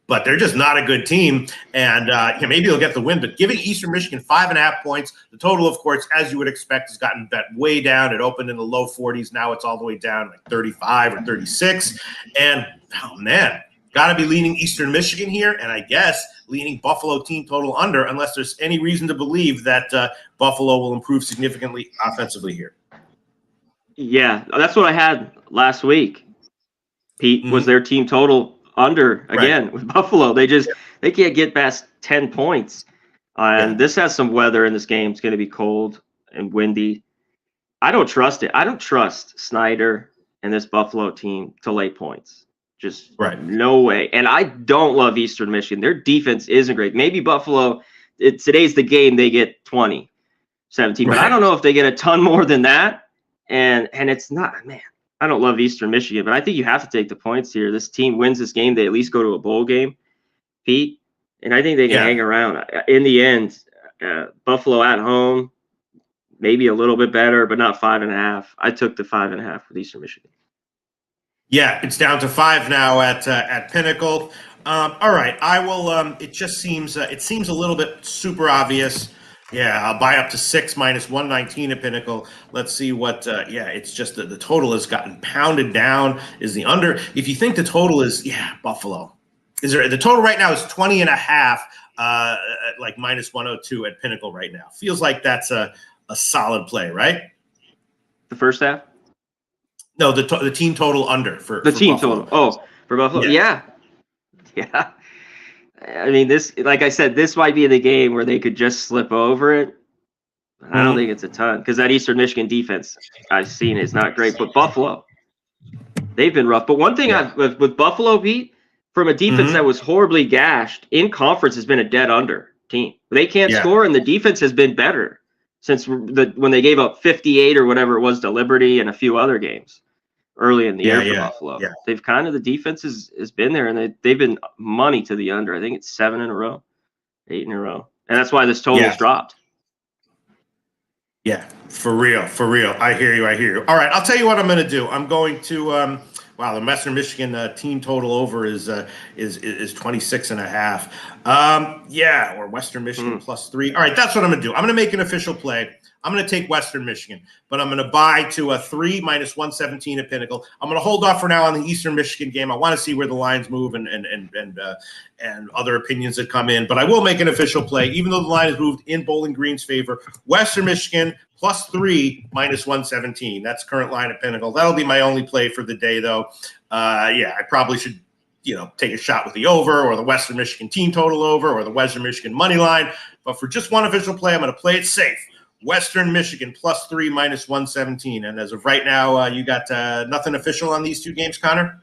But they're just not a good team, and maybe they'll get the win. But giving Eastern Michigan 5.5 points, the total, of course, as you would expect, has gotten bet way down. It opened in the low 40s. Now it's all the way down like 35 or 36. And got to be leaning Eastern Michigan here, and I guess leaning Buffalo team total under, unless there's any reason to believe that Buffalo will improve significantly offensively here. Yeah, that's what I had last week. Pete, was their team total under again with Buffalo. They can't get past 10 points. And this has some weather in this game. It's going to be cold and windy. I don't trust it. I don't trust Snyder and this Buffalo team to lay points. Just no way. And I don't love Eastern Michigan. Their defense isn't great. Maybe Buffalo, today's the game, they get 20, 17. But I don't know if they get a ton more than that. And it's not, man. I don't love Eastern Michigan, but I think you have to take the points here. This team wins this game, they at least go to a bowl game, Pete, and I think they can hang around. In the end, Buffalo at home, maybe a little bit better, but not 5.5. I took the 5.5 with Eastern Michigan. Yeah, it's down to 5 now at Pinnacle. All right, I will. It just seems it seems a little bit super obvious. Yeah, I'll buy up to 6 minus 119 at Pinnacle. Let's see what, it's just that the total has gotten pounded down. Is the under, if you think the total is, Buffalo. The total right now is 20.5, like minus 102 at Pinnacle right now. Feels like that's a solid play, right? The first half? No, the team total under for team Buffalo. Total. Oh, for Buffalo? Yeah. I mean, this, like I said, this might be the game where they could just slip over it. I don't think it's a ton because that Eastern Michigan defense I've seen is not great. But Buffalo, they've been rough. But one thing with Buffalo, Pete, from a defense that was horribly gashed in conference, has been a dead under team. They can't score, and the defense has been better. since when they gave up 58 or whatever it was to Liberty and a few other games early in the year for Buffalo. Yeah. They've kind of, the defense has been there, and they've been money to the under. I think it's 7 in a row, 8 in a row. And that's why this total's dropped. Yeah, for real. I hear you. All right, I'll tell you what I'm going to do. I'm going to wow, the Western Michigan team total over is 26.5. Yeah, or Western Michigan +3. All right, that's what I'm going to do. I'm going to make an official play. I'm going to take Western Michigan, but I'm going to buy to a 3 -117 at Pinnacle. I'm going to hold off for now on the Eastern Michigan game. I want to see where the lines move and other opinions that come in, but I will make an official play, even though the line has moved in Bowling Green's favor. Western Michigan +3 -117. That's current line at Pinnacle. That'll be my only play for the day, though. I probably should, take a shot with the over or the Western Michigan team total over or the Western Michigan money line. But for just one official play, I'm going to play it safe. Western Michigan +3 -117. And as of right now, you got nothing official on these two games, Connor?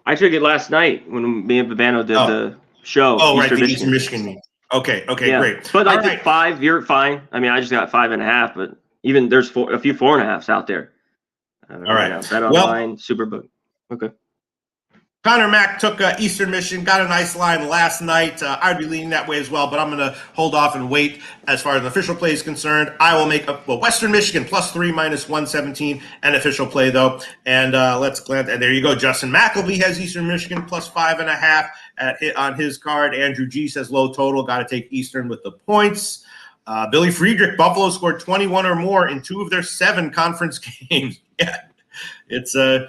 I took it last night when me and Babano did the show. Oh, right, the Eastern Michigan. Okay, yeah. Great. But I did 5. You're fine. I mean, I just got 5.5, but even there's a few 4.5s out there. All right. Bet online, Superbook. Okay. Connor Mack took Eastern Michigan, got a nice line last night. I'd be leaning that way as well, but I'm going to hold off and wait as far as an official play is concerned. I will make Western Michigan +3 -117, an official play, though. And let's glance. And there you go. Justin McElvey has Eastern Michigan +5.5 on his card. Andrew G says low total. Got to take Eastern with the points. Billy Friedrich, Buffalo scored 21 or more in 2 of their 7 conference games. Yeah. It's a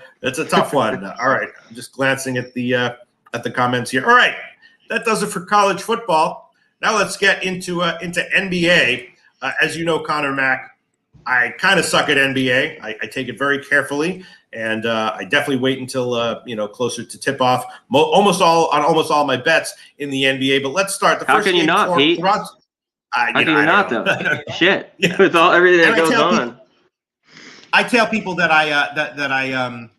tough one. All right, I'm just glancing at the comments here. All right, that does it for college football. Now let's get into NBA. As you know, Connor Mack, I kind of suck at NBA. I take it very carefully, and I definitely wait until closer to tip off. Almost all my bets in the NBA. But let's start. How can you not, Pete? How can you not, though? Shit, yeah. With everything that goes on. I tell people that I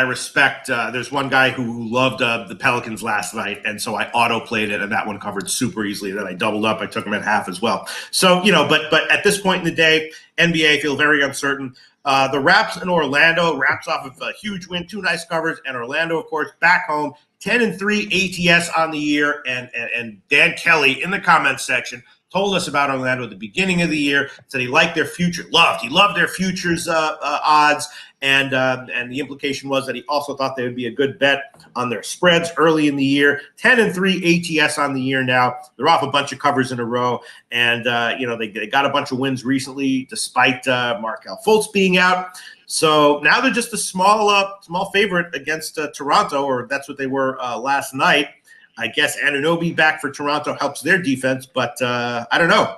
respect. There's one guy who loved the Pelicans last night, and so I auto played it, and that one covered super easily. Then I doubled up. I took him at half as well. So but at this point in the day, NBA I feel very uncertain. The Raps in Orlando, Raps off of a huge win, 2 nice covers, and Orlando, of course, back home, 10-3 ATS on the year, and Dan Kelly in the comments section told us about Orlando at the beginning of the year, said he liked their future, he loved their futures odds, and the implication was that he also thought they would be a good bet on their spreads early in the year. 10-3 ATS on the year now. They're off a bunch of covers in a row, and they got a bunch of wins recently despite Markelle Fultz being out. So now they're just a small favorite against Toronto, or that's what they were last night. I guess Anunoby back for Toronto helps their defense, but I don't know.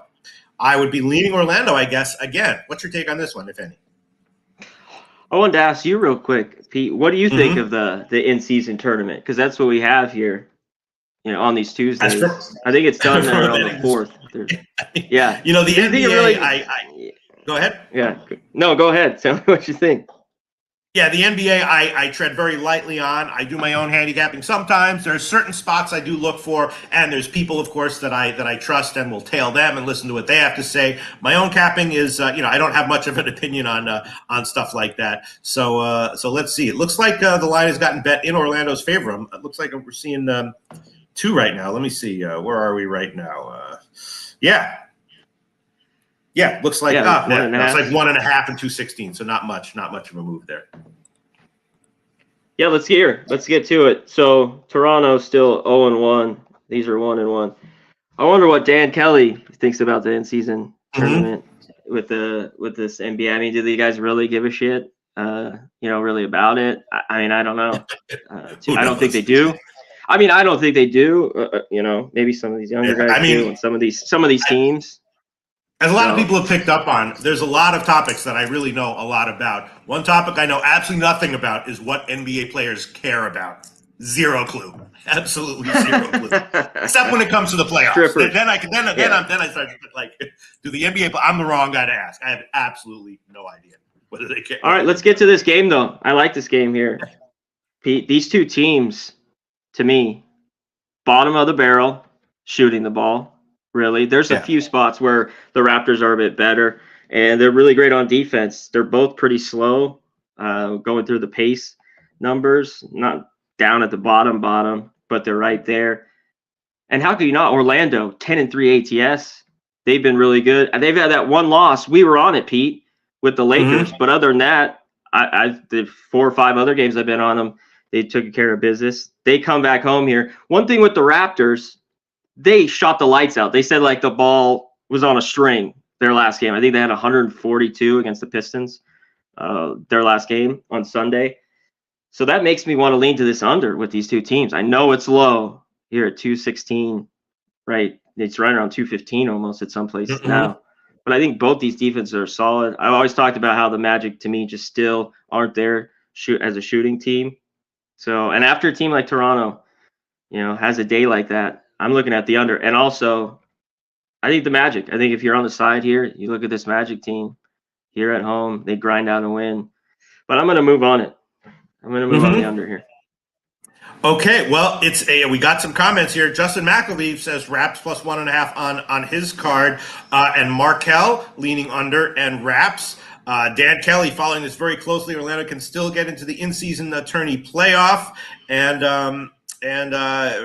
I would be leaning Orlando, I guess. Again, what's your take on this one, if any? I wanted to ask you real quick, Pete. What do you think of the in-season tournament? Because that's what we have here, on these Tuesdays. I think it's done there on the 4th. Yeah. The NBA. Go ahead. Yeah. No, go ahead. Tell me what you think. Yeah, the NBA, I tread very lightly on. I do my own handicapping sometimes. There are certain spots I do look for, and there's people, of course, that I trust and will tail them and listen to what they have to say. My own capping is, I don't have much of an opinion on stuff like that. So let's see. It looks like the line has gotten bet in Orlando's favor. It looks like we're seeing 2 right now. Let me see. Where are we right now? Yeah, looks like looks like 1.5 and 2/16. So not much of a move there. Yeah, let's get to it. So Toronto's still 0-1. These are 1-1. I wonder what Dan Kelly thinks about the in-season tournament with this NBA. I mean, do the guys really give a shit? Really about it? I mean, I don't know. I don't think they do. I mean, I don't think they do. Maybe some of these younger guys do, and some of these teams. As a lot of people have picked up on, there's a lot of topics that I really know a lot about. One topic I know absolutely nothing about is what NBA players care about. Zero clue. Absolutely zero clue. Except when it comes to the playoffs. Then I start to do the NBA? I'm the wrong guy to ask. I have absolutely no idea whether they care. All right, let's get to this game though. I like this game here, Pete. These two teams, to me, bottom of the barrel, shooting the ball. really. There's a Yeah. few spots where the Raptors are a bit better, and they're really great on defense. They're both pretty slow, going through the pace numbers, not down at the bottom, but they're right there. And how could you not? Orlando, 10-3 ATS. They've been really good. And they've had that one loss. We were on it, Pete, with the Lakers. But other than that, the 4 or 5 other games I've been on them, they took care of business. They come back home here. One thing with the Raptors, they shot the lights out. They said like the ball was on a string their last game. I think they had 142 against the Pistons their last game on Sunday. So that makes me want to lean to this under with these two teams. I know it's low here at 216, right? It's right around 215 almost at some places now. But I think both these defenses are solid. I've always talked about how the Magic, to me, just still aren't there as a shooting team. So, and after a team like Toronto, has a day like that, I'm looking at the under. And also, I think the Magic. I think if you're on the side here, you look at this Magic team here at home, they grind out a win. But I'm going to move on it. I'm going to move on the under here. Okay, well, we got some comments here. Justin McAleeve says Raps plus 1.5 on his card, and Markel leaning under and Raps. Dan Kelly following this very closely. Orlando can still get into the in-season tourney playoff, and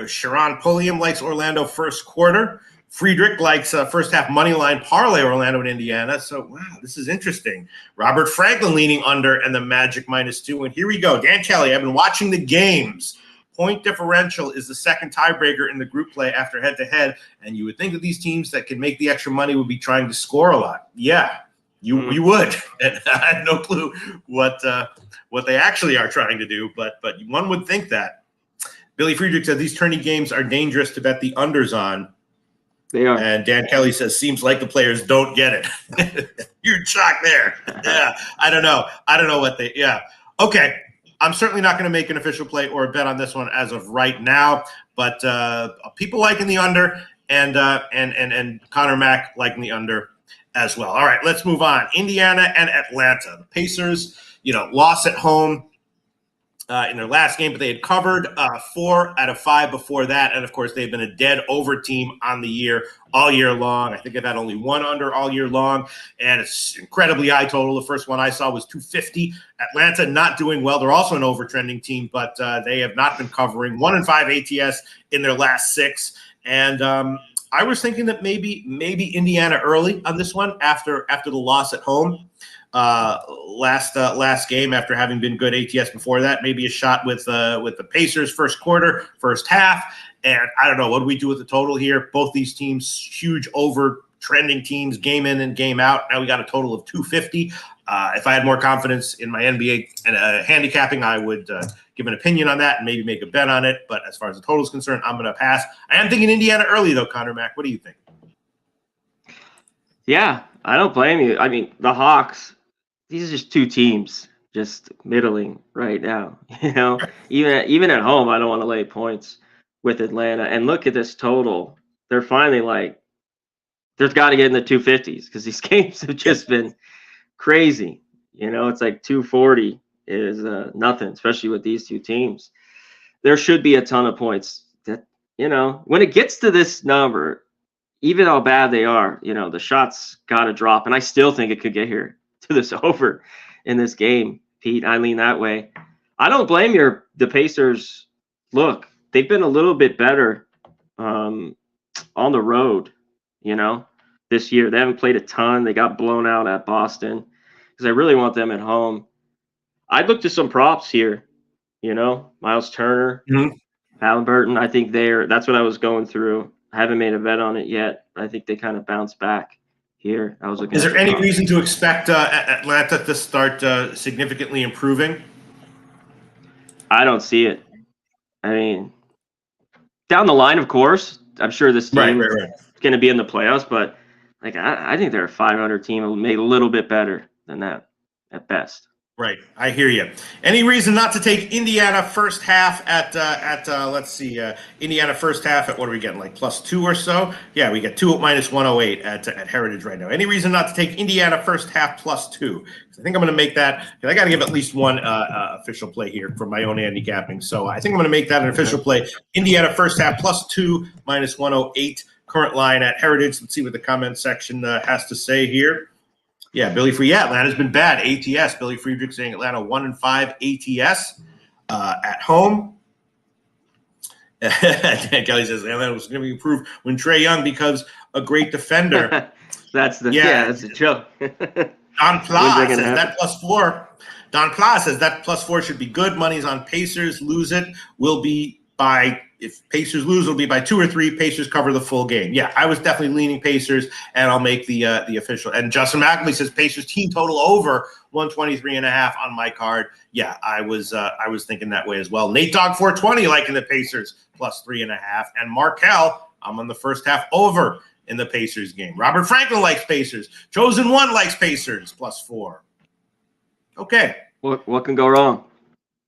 Sharon Pulliam likes Orlando first quarter. Friedrich likes first half money line parlay Orlando and Indiana. So, wow, this is interesting. Robert Franklin leaning under and the Magic -2. And here we go. Dan Kelly, I've been watching the games. Point differential is the second tiebreaker in the group play after head-to-head, and you would think that these teams that can make the extra money would be trying to score a lot. Yeah, you would. And I have no clue what they actually are trying to do, but one would think that. Billy Friedrich said these tourney games are dangerous to bet the unders on. They are. And Dan Kelly says, seems like the players don't get it. You're shocked there. Yeah, I don't know what they – yeah. Okay. I'm certainly not going to make an official play or a bet on this one as of right now, but people liking the under and Connor Mack liking the under as well. All right, let's move on. Indiana and Atlanta. The Pacers, lost at home in their last game, but they had covered 4 out of 5 before that. And, of course, they've been a dead over team on the year all year long. I think they've had only one under all year long, and it's incredibly high total. The first one I saw was 250. Atlanta not doing well. They're also an over-trending team, but they have not been covering. 1-5 ATS in their last 6. And I was thinking that maybe Indiana early on this one after the loss at home. Last game after having been good ATS before that, maybe a shot with the Pacers first quarter, first half. And I don't know, what do we do with the total here? Both these teams, huge over trending teams, game in and game out. Now we got a total of 250. If I had more confidence in my NBA and handicapping, I would give an opinion on that and maybe make a bet on it. But as far as the total is concerned, I'm going to pass. I am thinking Indiana early though, Connor Mack. What do you think? Yeah, I don't blame you. I mean, the Hawks, these are just two teams, just middling right now. Even at home, I don't want to lay points with Atlanta. And look at this total. They're finally there's got to get in the 250s because these games have just been crazy. It's like 240 is nothing, especially with these two teams. There should be a ton of points that, when it gets to this number, even how bad they are, the shots got to drop. And I still think it could get here to this over in this game, Pete. I lean that way. I don't blame the Pacers. Look, they've been a little bit better on the road, this year. They haven't played a ton. They got blown out at Boston because I really want them at home. I'd look to some props here, Miles Turner, Halliburton. I think that's what I was going through. I haven't made a bet on it yet. I think they kind of bounce back here. I was looking. Is there any reason to expect Atlanta to start significantly improving? I don't see it. I mean, down the line, of course, I'm sure this team is going to be in the playoffs, but I think they're a 500 team, maybe a little bit better than that at best. Right, I hear you. Any reason not to take Indiana first half at let's see, Indiana first half at what are we getting, like +2 or so? Yeah, we get 2 at -108 at Heritage right now. Any reason not to take Indiana first half +2? I think I'm going to make that. I got to give at least one official play here for my own handicapping. So I think I'm going to make that an official play. Indiana first half +2 -108 current line at Heritage. Let's see what the comment section has to say here. Yeah, Billy Free. Yeah, Atlanta's been bad. ATS. Billy Friedrich saying Atlanta 1-5 ATS at home. Dan Kelly says Atlanta was going to improve when Trae Young becomes a great defender. That's a joke. Don Pla says that +4. Don Pla says that +4 should be good. Money's on Pacers. Lose it will be by, if Pacers lose, it'll be by 2 or 3. Pacers cover the full game. Yeah, I was definitely leaning Pacers, and I'll make the official. And Justin McElvey says Pacers team total over 123.5 on my card. Yeah, I was thinking that way as well. Nate Dogg 420 liking the Pacers +3.5, and Markel, I'm on the first half over in the Pacers game. Robert Franklin likes Pacers. Chosen One likes Pacers +4. Okay. What can go wrong?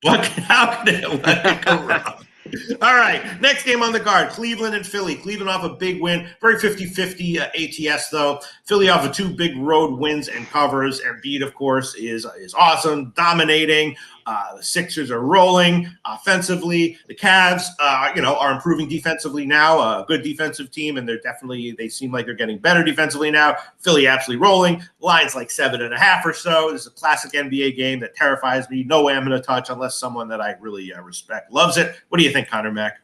How can it go wrong? All right, next game on the card, Cleveland and Philly. Cleveland off a big win, very 50-50 ATS though. Philly off of 2 big road wins and covers. Embiid, of course, is awesome, dominating. The Sixers are rolling offensively. The Cavs, are improving defensively now. A good defensive team, and they seem like they're getting better defensively now. Philly absolutely rolling. Line's like 7.5 or so. This is a classic NBA game that terrifies me. No way I'm going to touch unless someone that I really respect loves it. What do you think, Connor Mack?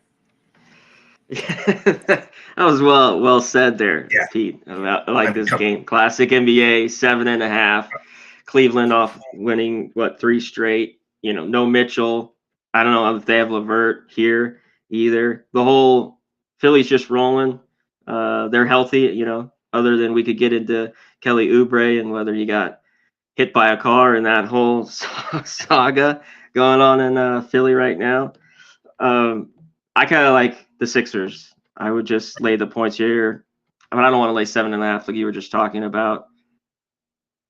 That was well said there, yeah. Pete. I like this game. Classic NBA, 7.5. Cleveland off winning 3 straight. No Mitchell. I don't know if they have LeVert here either. The whole Philly's just rolling. They're healthy, other than we could get into Kelly Oubre and whether you got hit by a car and that whole saga going on in Philly right now. I kind of like the Sixers. I would just lay the points here. I don't want to lay 7.5 like you were just talking about.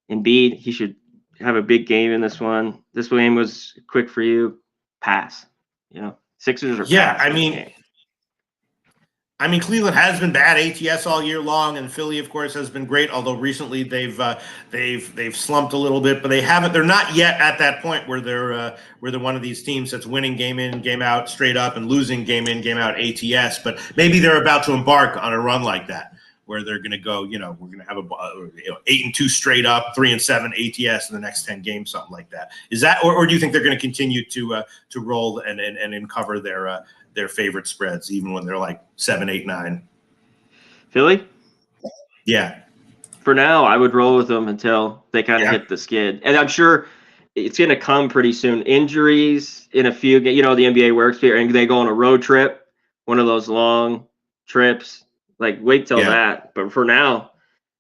Embiid, he should have a big game in this one. This game was quick for you. Pass. Sixers are yeah. I mean, Cleveland has been bad ATS all year long, and Philly, of course, has been great. Although recently they've slumped a little bit, but they're not yet at that point where they're one of these teams that's winning game in, game out, straight up, and losing game in, game out ATS. But maybe they're about to embark on a run like that, where they're going to go, we're going to have 8-2 straight up, 3-7 ATS in the next 10 games, something like that. Is that, or do you think they're going to continue to roll and cover their favorite spreads, even when they're like 7, 8, 9? Philly? Yeah. For now, I would roll with them until they kind of hit the skid, and I'm sure it's going to come pretty soon. Injuries in a few, the NBA works here, and they go on a road trip, one of those long trips. Wait till that. But for now,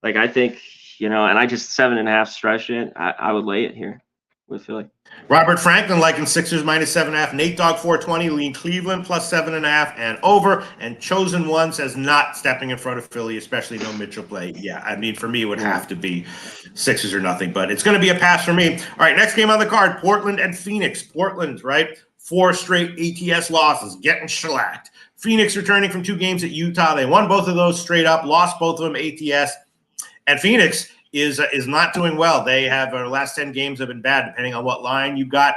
I think, and I just 7.5 stretch it. I would lay it here with Philly. Robert Franklin liking Sixers -7.5. Nate Dogg 420 lean Cleveland +7.5 and over. And Chosen One says not stepping in front of Philly, especially no Mitchell play. Yeah, I mean, for me, it would have to be Sixers or nothing, but it's going to be a pass for me. All right, next game on the card, Portland and Phoenix. Portland, right? 4 straight ATS losses, getting shellacked. Phoenix returning from 2 games at Utah. They won both of those straight up, lost both of them ATS. And Phoenix is not doing well. They have their last 10 games have been bad, depending on what line you got.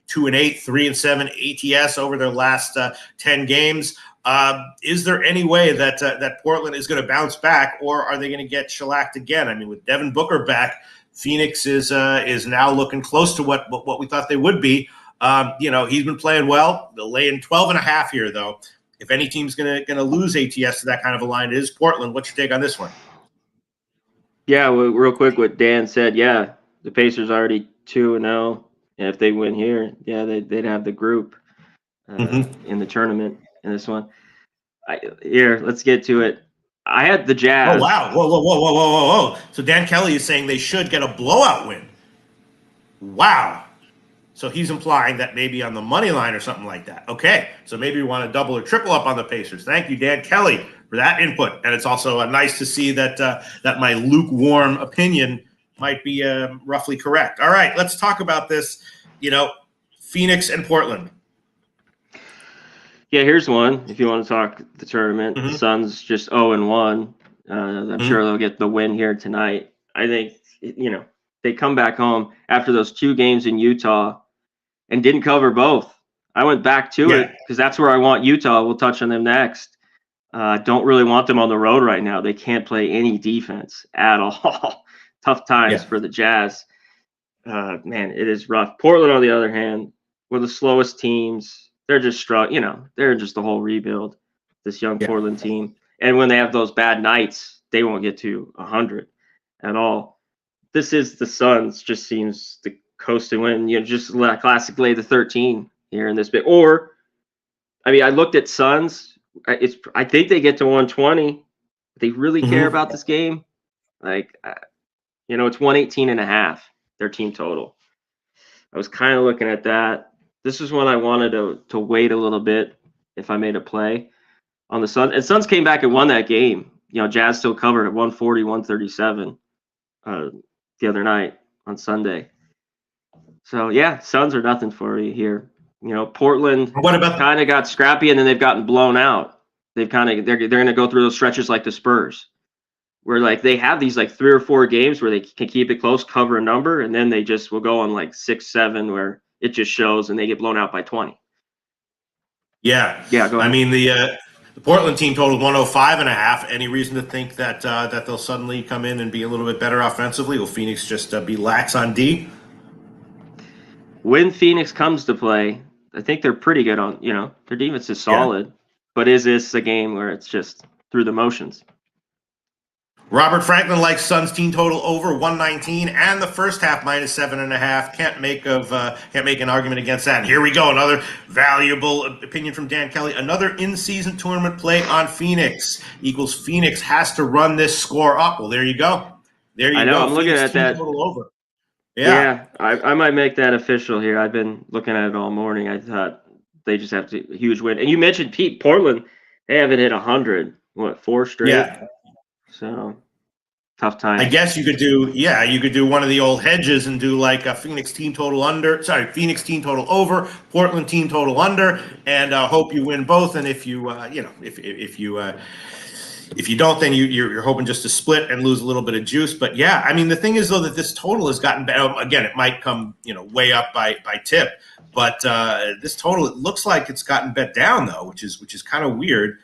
2-8, 3-7 ATS over their last 10 games. Is there any way that Portland is going to bounce back, or are they going to get shellacked again? I mean, with Devin Booker back, Phoenix is now looking close to what we thought they would be. He's been playing well. They'll lay in 12.5 here, though. If any team's gonna lose ATS to that kind of a line, it is Portland. What's your take on this one? Yeah, well, real quick, what Dan said. Yeah, the Pacers already 2-0, and if they win here, they'd have the group in the tournament in this one. Let's get to it. I had the Jazz. Oh wow! Whoa! So Dan Kelly is saying they should get a blowout win. Wow. So he's implying that maybe on the money line or something like that. Okay, so maybe we want to double or triple up on the Pacers. Thank you, Dan Kelly, for that input. And it's also nice to see that my lukewarm opinion might be roughly correct. All right, let's talk about this. Phoenix and Portland. Yeah, here's one. If you want to talk the tournament, the Suns just 0-1. I'm sure they'll get the win here tonight. I think they come back home after those 2 games in Utah and didn't cover both. I went back to it because that's where I want Utah. We'll touch on them next. Don't really want them on the road right now. They can't play any defense at all. Tough times for the Jazz. Man, it is rough. Portland, on the other hand, were the slowest teams. They're just they're just a whole rebuild, this young Portland team. And when they have those bad nights, they won't get to 100 at all. This is the Suns, just seems to coast and win. Just classic lay the 13 here in this bit. Or, I mean, I looked at Suns. I think they get to 120. They really care about this game. Like, it's 118.5, their team total. I was kind of looking at that. This is when I wanted to wait a little bit if I made a play on the Suns. And Suns came back and won that game. Jazz still covered at 140, 137 the other night on Sunday. So, yeah, Suns are nothing for you here. Portland kind of got scrappy, and then they've gotten blown out. They're going to go through those stretches like the Spurs, where like they have these like 3 or 4 games where they can keep it close, cover a number, and then they just will go on like 6, 7 where it just shows and they get blown out by 20. Yeah. Go ahead. I mean, the Portland team totaled 105.5. Any reason to think that that they'll suddenly come in and be a little bit better offensively? Will Phoenix just be lax on D? When Phoenix comes to play, I think they're pretty good on, their defense is solid. Yeah. But is this a game where it's just through the motions? Robert Franklin likes Suns team total over 119 and the first half -7.5. Can't make an argument against that. And here we go. Another valuable opinion from Dan Kelly. Another in-season tournament play on Phoenix equals Phoenix has to run this score up. Well, there you go. There you go. I'm looking at that. Total over. Yeah, I might make that official here. I've been looking at it all morning. I thought they just have to huge win. And you mentioned Portland. They haven't hit 100. 4 straight? Yeah. So tough time. I guess you could do one of the old hedges and do like a Phoenix team total over, Portland team total under, and hope you win both. And if you if you don't, then you're hoping just to split and lose a little bit of juice. But yeah, I mean the thing is though that this total has gotten better. Again, it might come way up by tip, but this total, it looks like it's gotten bet down though, which is kind of weird.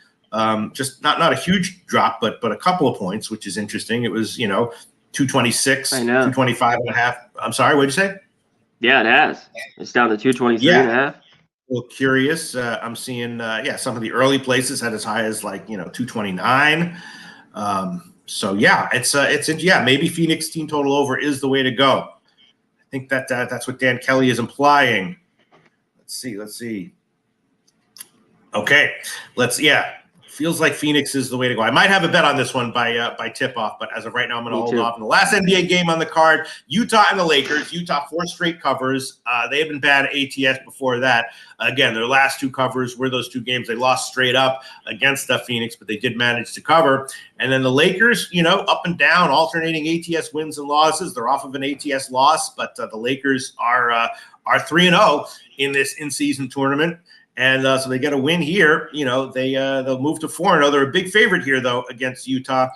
Just not a huge drop, but a couple of points, which is interesting. It was 226, 225.5. I'm sorry, what'd you say? Yeah, it has. It's down to 223.5. Well, curious. I'm seeing some of the early places had as high as 229. So yeah, it's maybe Phoenix team total over is the way to go. I think that's what Dan Kelly is implying. Let's see. Okay, feels like Phoenix is the way to go. I might have a bet on this one by tip-off, but as of right now, I'm going to hold off. In the last NBA game on the card, Utah and the Lakers. Utah 4 straight covers. They have been bad ATS before that. Again, their last 2 covers were those 2 games they lost straight up against Phoenix, but they did manage to cover. And then the Lakers, up and down, alternating ATS wins and losses. They're off of an ATS loss, but the Lakers are 3-0 in this in-season tournament. And so they get a win here. They'll move to 4-0. They're a big favorite here, though, against Utah.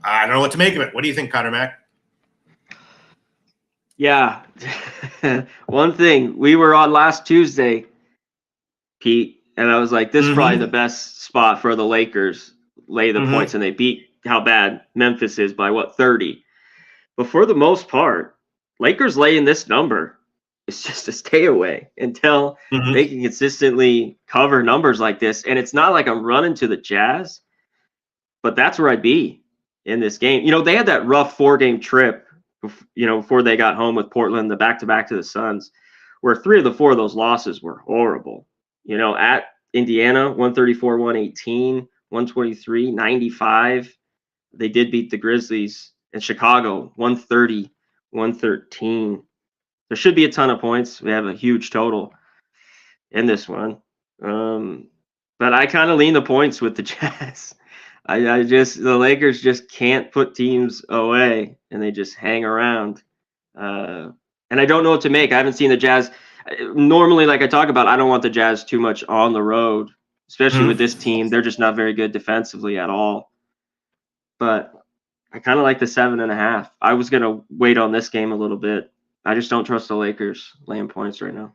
I don't know what to make of it. What do you think, Connor Mack? Yeah. One thing, we were on last Tuesday, Pete, and I was like, this is probably the best spot for the Lakers. Lay the points, and they beat how bad Memphis is by, 30. But for the most part, Lakers laying this number. It's just a stay away until they can consistently cover numbers like this. And it's not like I'm running to the Jazz, but that's where I'd be in this game. They had that rough 4-game trip, before they got home with Portland, the back-to-back to the Suns, where 3 of the 4 of those losses were horrible. At Indiana, 134, 118, 123, 95. They did beat the Grizzlies. And Chicago, 130, 113. There should be a ton of points. We have a huge total in this one. But I kind of lean the points with the Jazz. The Lakers just can't put teams away, and they just hang around. And I don't know what to make. I haven't seen the Jazz. Normally, like I talk about, I don't want the Jazz too much on the road, especially with this team. They're just not very good defensively at all. But I kind of like the 7.5. I was going to wait on this game a little bit. I just don't trust the Lakers laying points right now.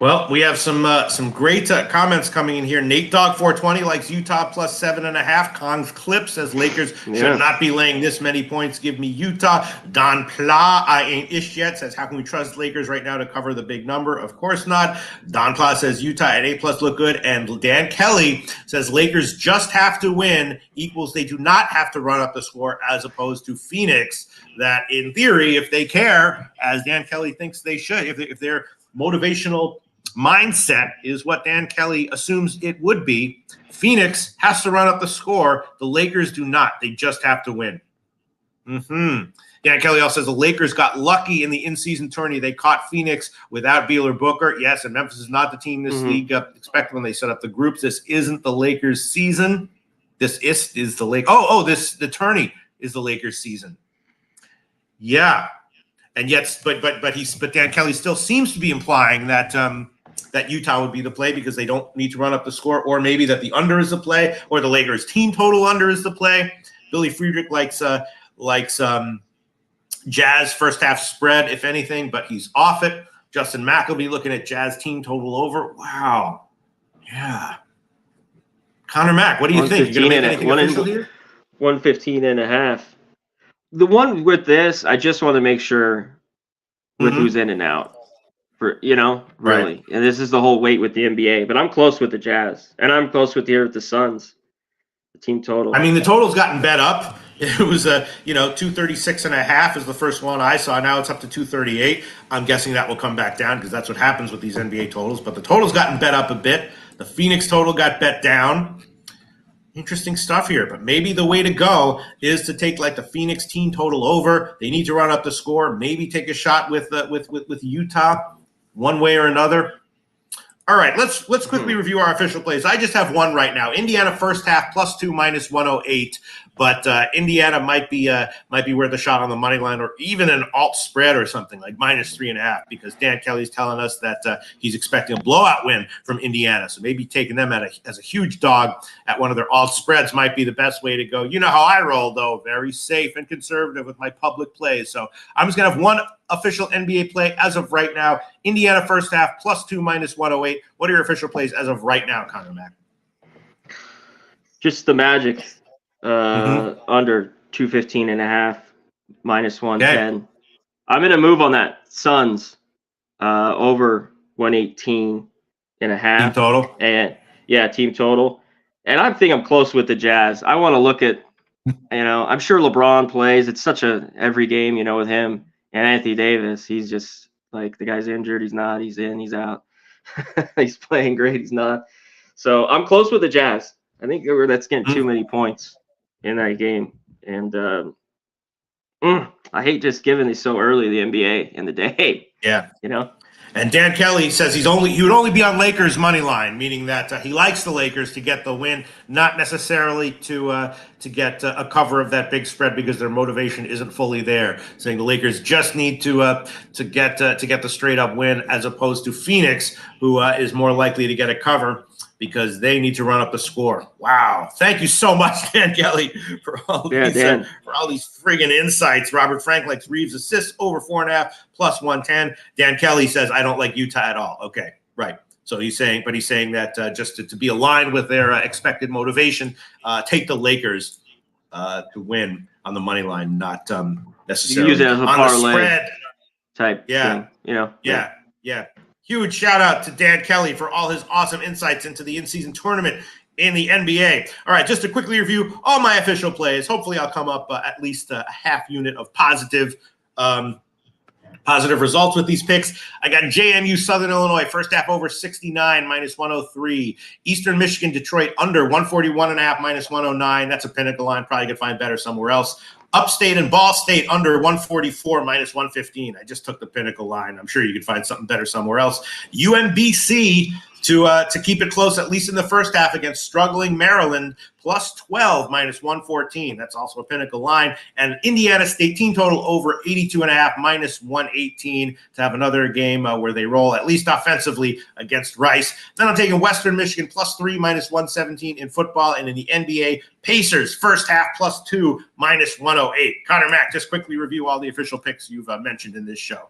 Well, we have some great comments coming in here. Nate Dog 420 likes Utah plus 7.5. Kong's Clip says Lakers should not be laying this many points. Give me Utah. Don Pla, I ain't ish yet, says how can we trust Lakers right now to cover the big number? Of course not. Don Pla says Utah at A+ look good. And Dan Kelly says Lakers just have to win equals they do not have to run up the score, as opposed to Phoenix that in theory, if they care, as Dan Kelly thinks they should, if they're motivational mindset is what Dan Kelly assumes it would be, Phoenix has to run up the score. The Lakers do not. They just have to win. Dan Kelly also says the Lakers got lucky in the in-season tourney. They caught Phoenix without Beal or Booker. Yes, and Memphis is not the team this league expected when they set up the groups. This isn't the Lakers' season. This is the Lakers. The tourney is the Lakers' season. Yeah. And yet, but Dan Kelly still seems to be implying that that Utah would be the play because they don't need to run up the score, or maybe that the under is the play, or the Lakers team total under is the play. Billy Friedrich likes Jazz first half spread, if anything, but he's off it. Justin McElby looking at Jazz team total over. Wow. Yeah. Connor Mack, what do you think? You're going to make anything official here? 115.5. The one with this, I just want to make sure with who's in and out. For really. Right. And this is the whole weight with the NBA. But I'm close with the Jazz. And I'm close with the Suns. The team total. I mean, the total's gotten bet up. It was 236.5 is the first one I saw. Now it's up to 238. I'm guessing that will come back down because that's what happens with these NBA totals. But the total's gotten bet up a bit. The Phoenix total got bet down. Interesting stuff here, but maybe the way to go is to take like the Phoenix team total over. They need to run up the score. Maybe take a shot with Utah, one way or another. All right, let's quickly review our official plays. I just have one right now. Indiana first half +2 -108, but Indiana might be worth a shot on the money line or even an alt spread or something like -3.5 because Dan Kelly's telling us that he's expecting a blowout win from Indiana. So maybe taking them as a huge dog at one of their alt spreads might be the best way to go. You know how I roll though, very safe and conservative with my public plays. So I'm just gonna have one official NBA play as of right now. Indiana first half +2 -108. What are your official plays as of right now, Connor Mack? Just the Magic under 215.5 -110. Okay. I'm gonna move on that Suns over 118.5 team total. And team total. And I think I'm close with the Jazz. I want to look at I'm sure LeBron plays. It's such a every game with him. And Anthony Davis, he's just like the guy's injured. He's not. He's in. He's out. He's playing great. He's not. So I'm close with the Jazz. I think that's getting too many points in that game. And I hate just giving these so early, the NBA in the day. Yeah. And Dan Kelly says he would only be on Lakers money line, meaning that he likes the Lakers to get the win, not necessarily to get a cover of that big spread because their motivation isn't fully there. Saying the Lakers just need to get the straight up win, as opposed to Phoenix, who is more likely to get a cover because they need to run up the score. Wow. Thank you so much, Dan Kelly, for all these friggin' insights. Robert Frank likes Reeves assists over 4.5 +110. Dan Kelly says, I don't like Utah at all. Okay, right. So he's saying that just to be aligned with their expected motivation, take the Lakers to win on the money line, not necessarily use it as a on parlay the spread type thing. Yeah. Huge shout out to Dan Kelly for all his awesome insights into the in-season tournament in the NBA. All right, just to quickly review all my official plays. Hopefully I'll come up at least a half unit of positive results with these picks. I got JMU Southern Illinois first half over 69 -103. Eastern Michigan Detroit under 141.5 -109. That's a pinnacle line. Probably could find better somewhere else. Upstate and Ball State under 144 -115. I just took the pinnacle line. I'm sure you could find something better somewhere else. UMBC to keep it close, at least in the first half, against struggling Maryland, +12 -114. That's also a pinnacle line. And Indiana State team total over 82.5 -118 to have another game where they roll, at least offensively, against Rice. Then I'm taking Western Michigan +3 -117 in football. And in the NBA, Pacers first half +2 -108. Connor Mack, just quickly review all the official picks you've mentioned in this show.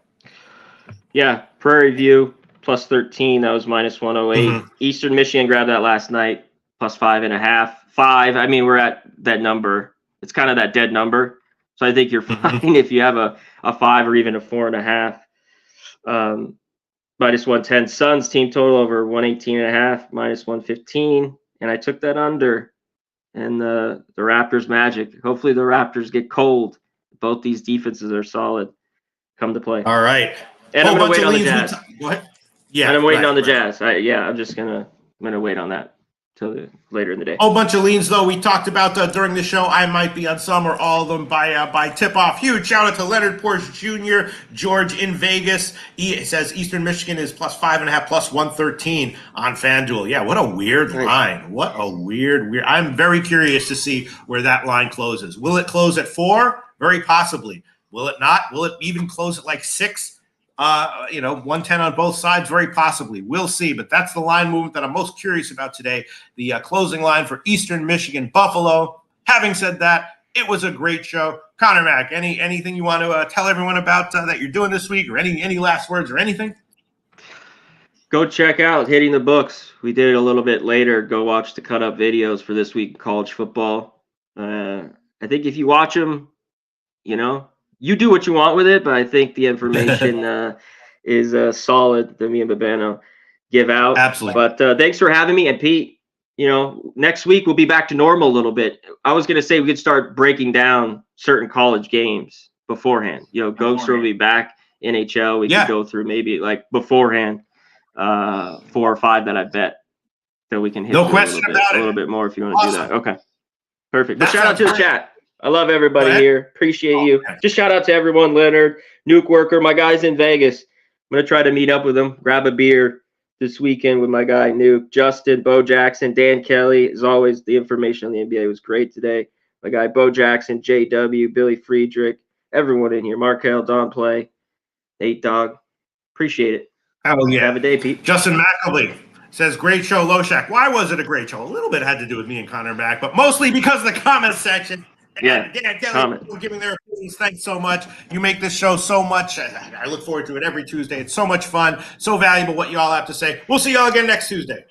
Yeah, Prairie View plus 13. That was minus 108. Mhm. Eastern Michigan grabbed that last night, plus 5.5. 5. I mean, we're at that number. It's kind of that dead number. So I think you're fine if you have a 5 or even a 4.5. Minus 110. Suns team total over 118.5, minus 115. And I took that under. And the Raptors Magic. Hopefully the Raptors get cold. Both these defenses are solid. Come to play. All right. And I'm going to wait on the Jazz. Go ahead. Yeah. And I'm waiting on the Jazz. I'm just I'm gonna wait on that till later in the day. Whole bunch of leans though we talked about during the show. I might be on some or all of them by tip off. Huge shout out to Leonard Porsche Jr., George in Vegas. He says Eastern Michigan is plus 5.5, plus 113 on FanDuel. Yeah, what a weird line. What a weird. I'm very curious to see where that line closes. Will it close at 4? Very possibly. Will it not? Will it even close at like 6? 110 on both sides, very possibly. We'll see. But that's the line movement that I'm most curious about today. The closing line for Eastern Michigan, Buffalo. Having said that, it was a great show. Connor Mack, anything you want to tell everyone about that you're doing this week, or any last words or anything? Go check out Hitting the Books. We did it a little bit later. Go watch the cut up videos for this week in college football. I think if you watch them, you do what you want with it, but I think the information is solid that me and Babano give out. Absolutely. But thanks for having me. And Pete, next week we'll be back to normal a little bit. I was going to say we could start breaking down certain college games beforehand. Ghoster will be back. NHL, we can go through maybe like beforehand 4 or 5 that I bet that we can hit no question about it. A little bit more if you want to do that. Okay, perfect. But shout out to the chat. I love everybody here. Appreciate you. Just shout out to everyone, Leonard, Nuke Worker, my guys in Vegas. I'm going to try to meet up with them, grab a beer this weekend with my guy, Nuke, Justin, Bo Jackson, Dan Kelly. As always, the information on the NBA was great today. My guy, Bo Jackson, JW, Billy Friedrich, everyone in here. Markel, Don Play, Nate Dog. Appreciate it. Oh, yeah. Have a day, Pete. Justin McAlee says, great show, Loshak. Why was it a great show? A little bit had to do with me and Connor Mack, but mostly because of the comment section. Yeah, people giving their opinions. Thanks so much. You make this show so much. I look forward to it every Tuesday. It's so much fun, so valuable what you all have to say. We'll see y'all again next Tuesday.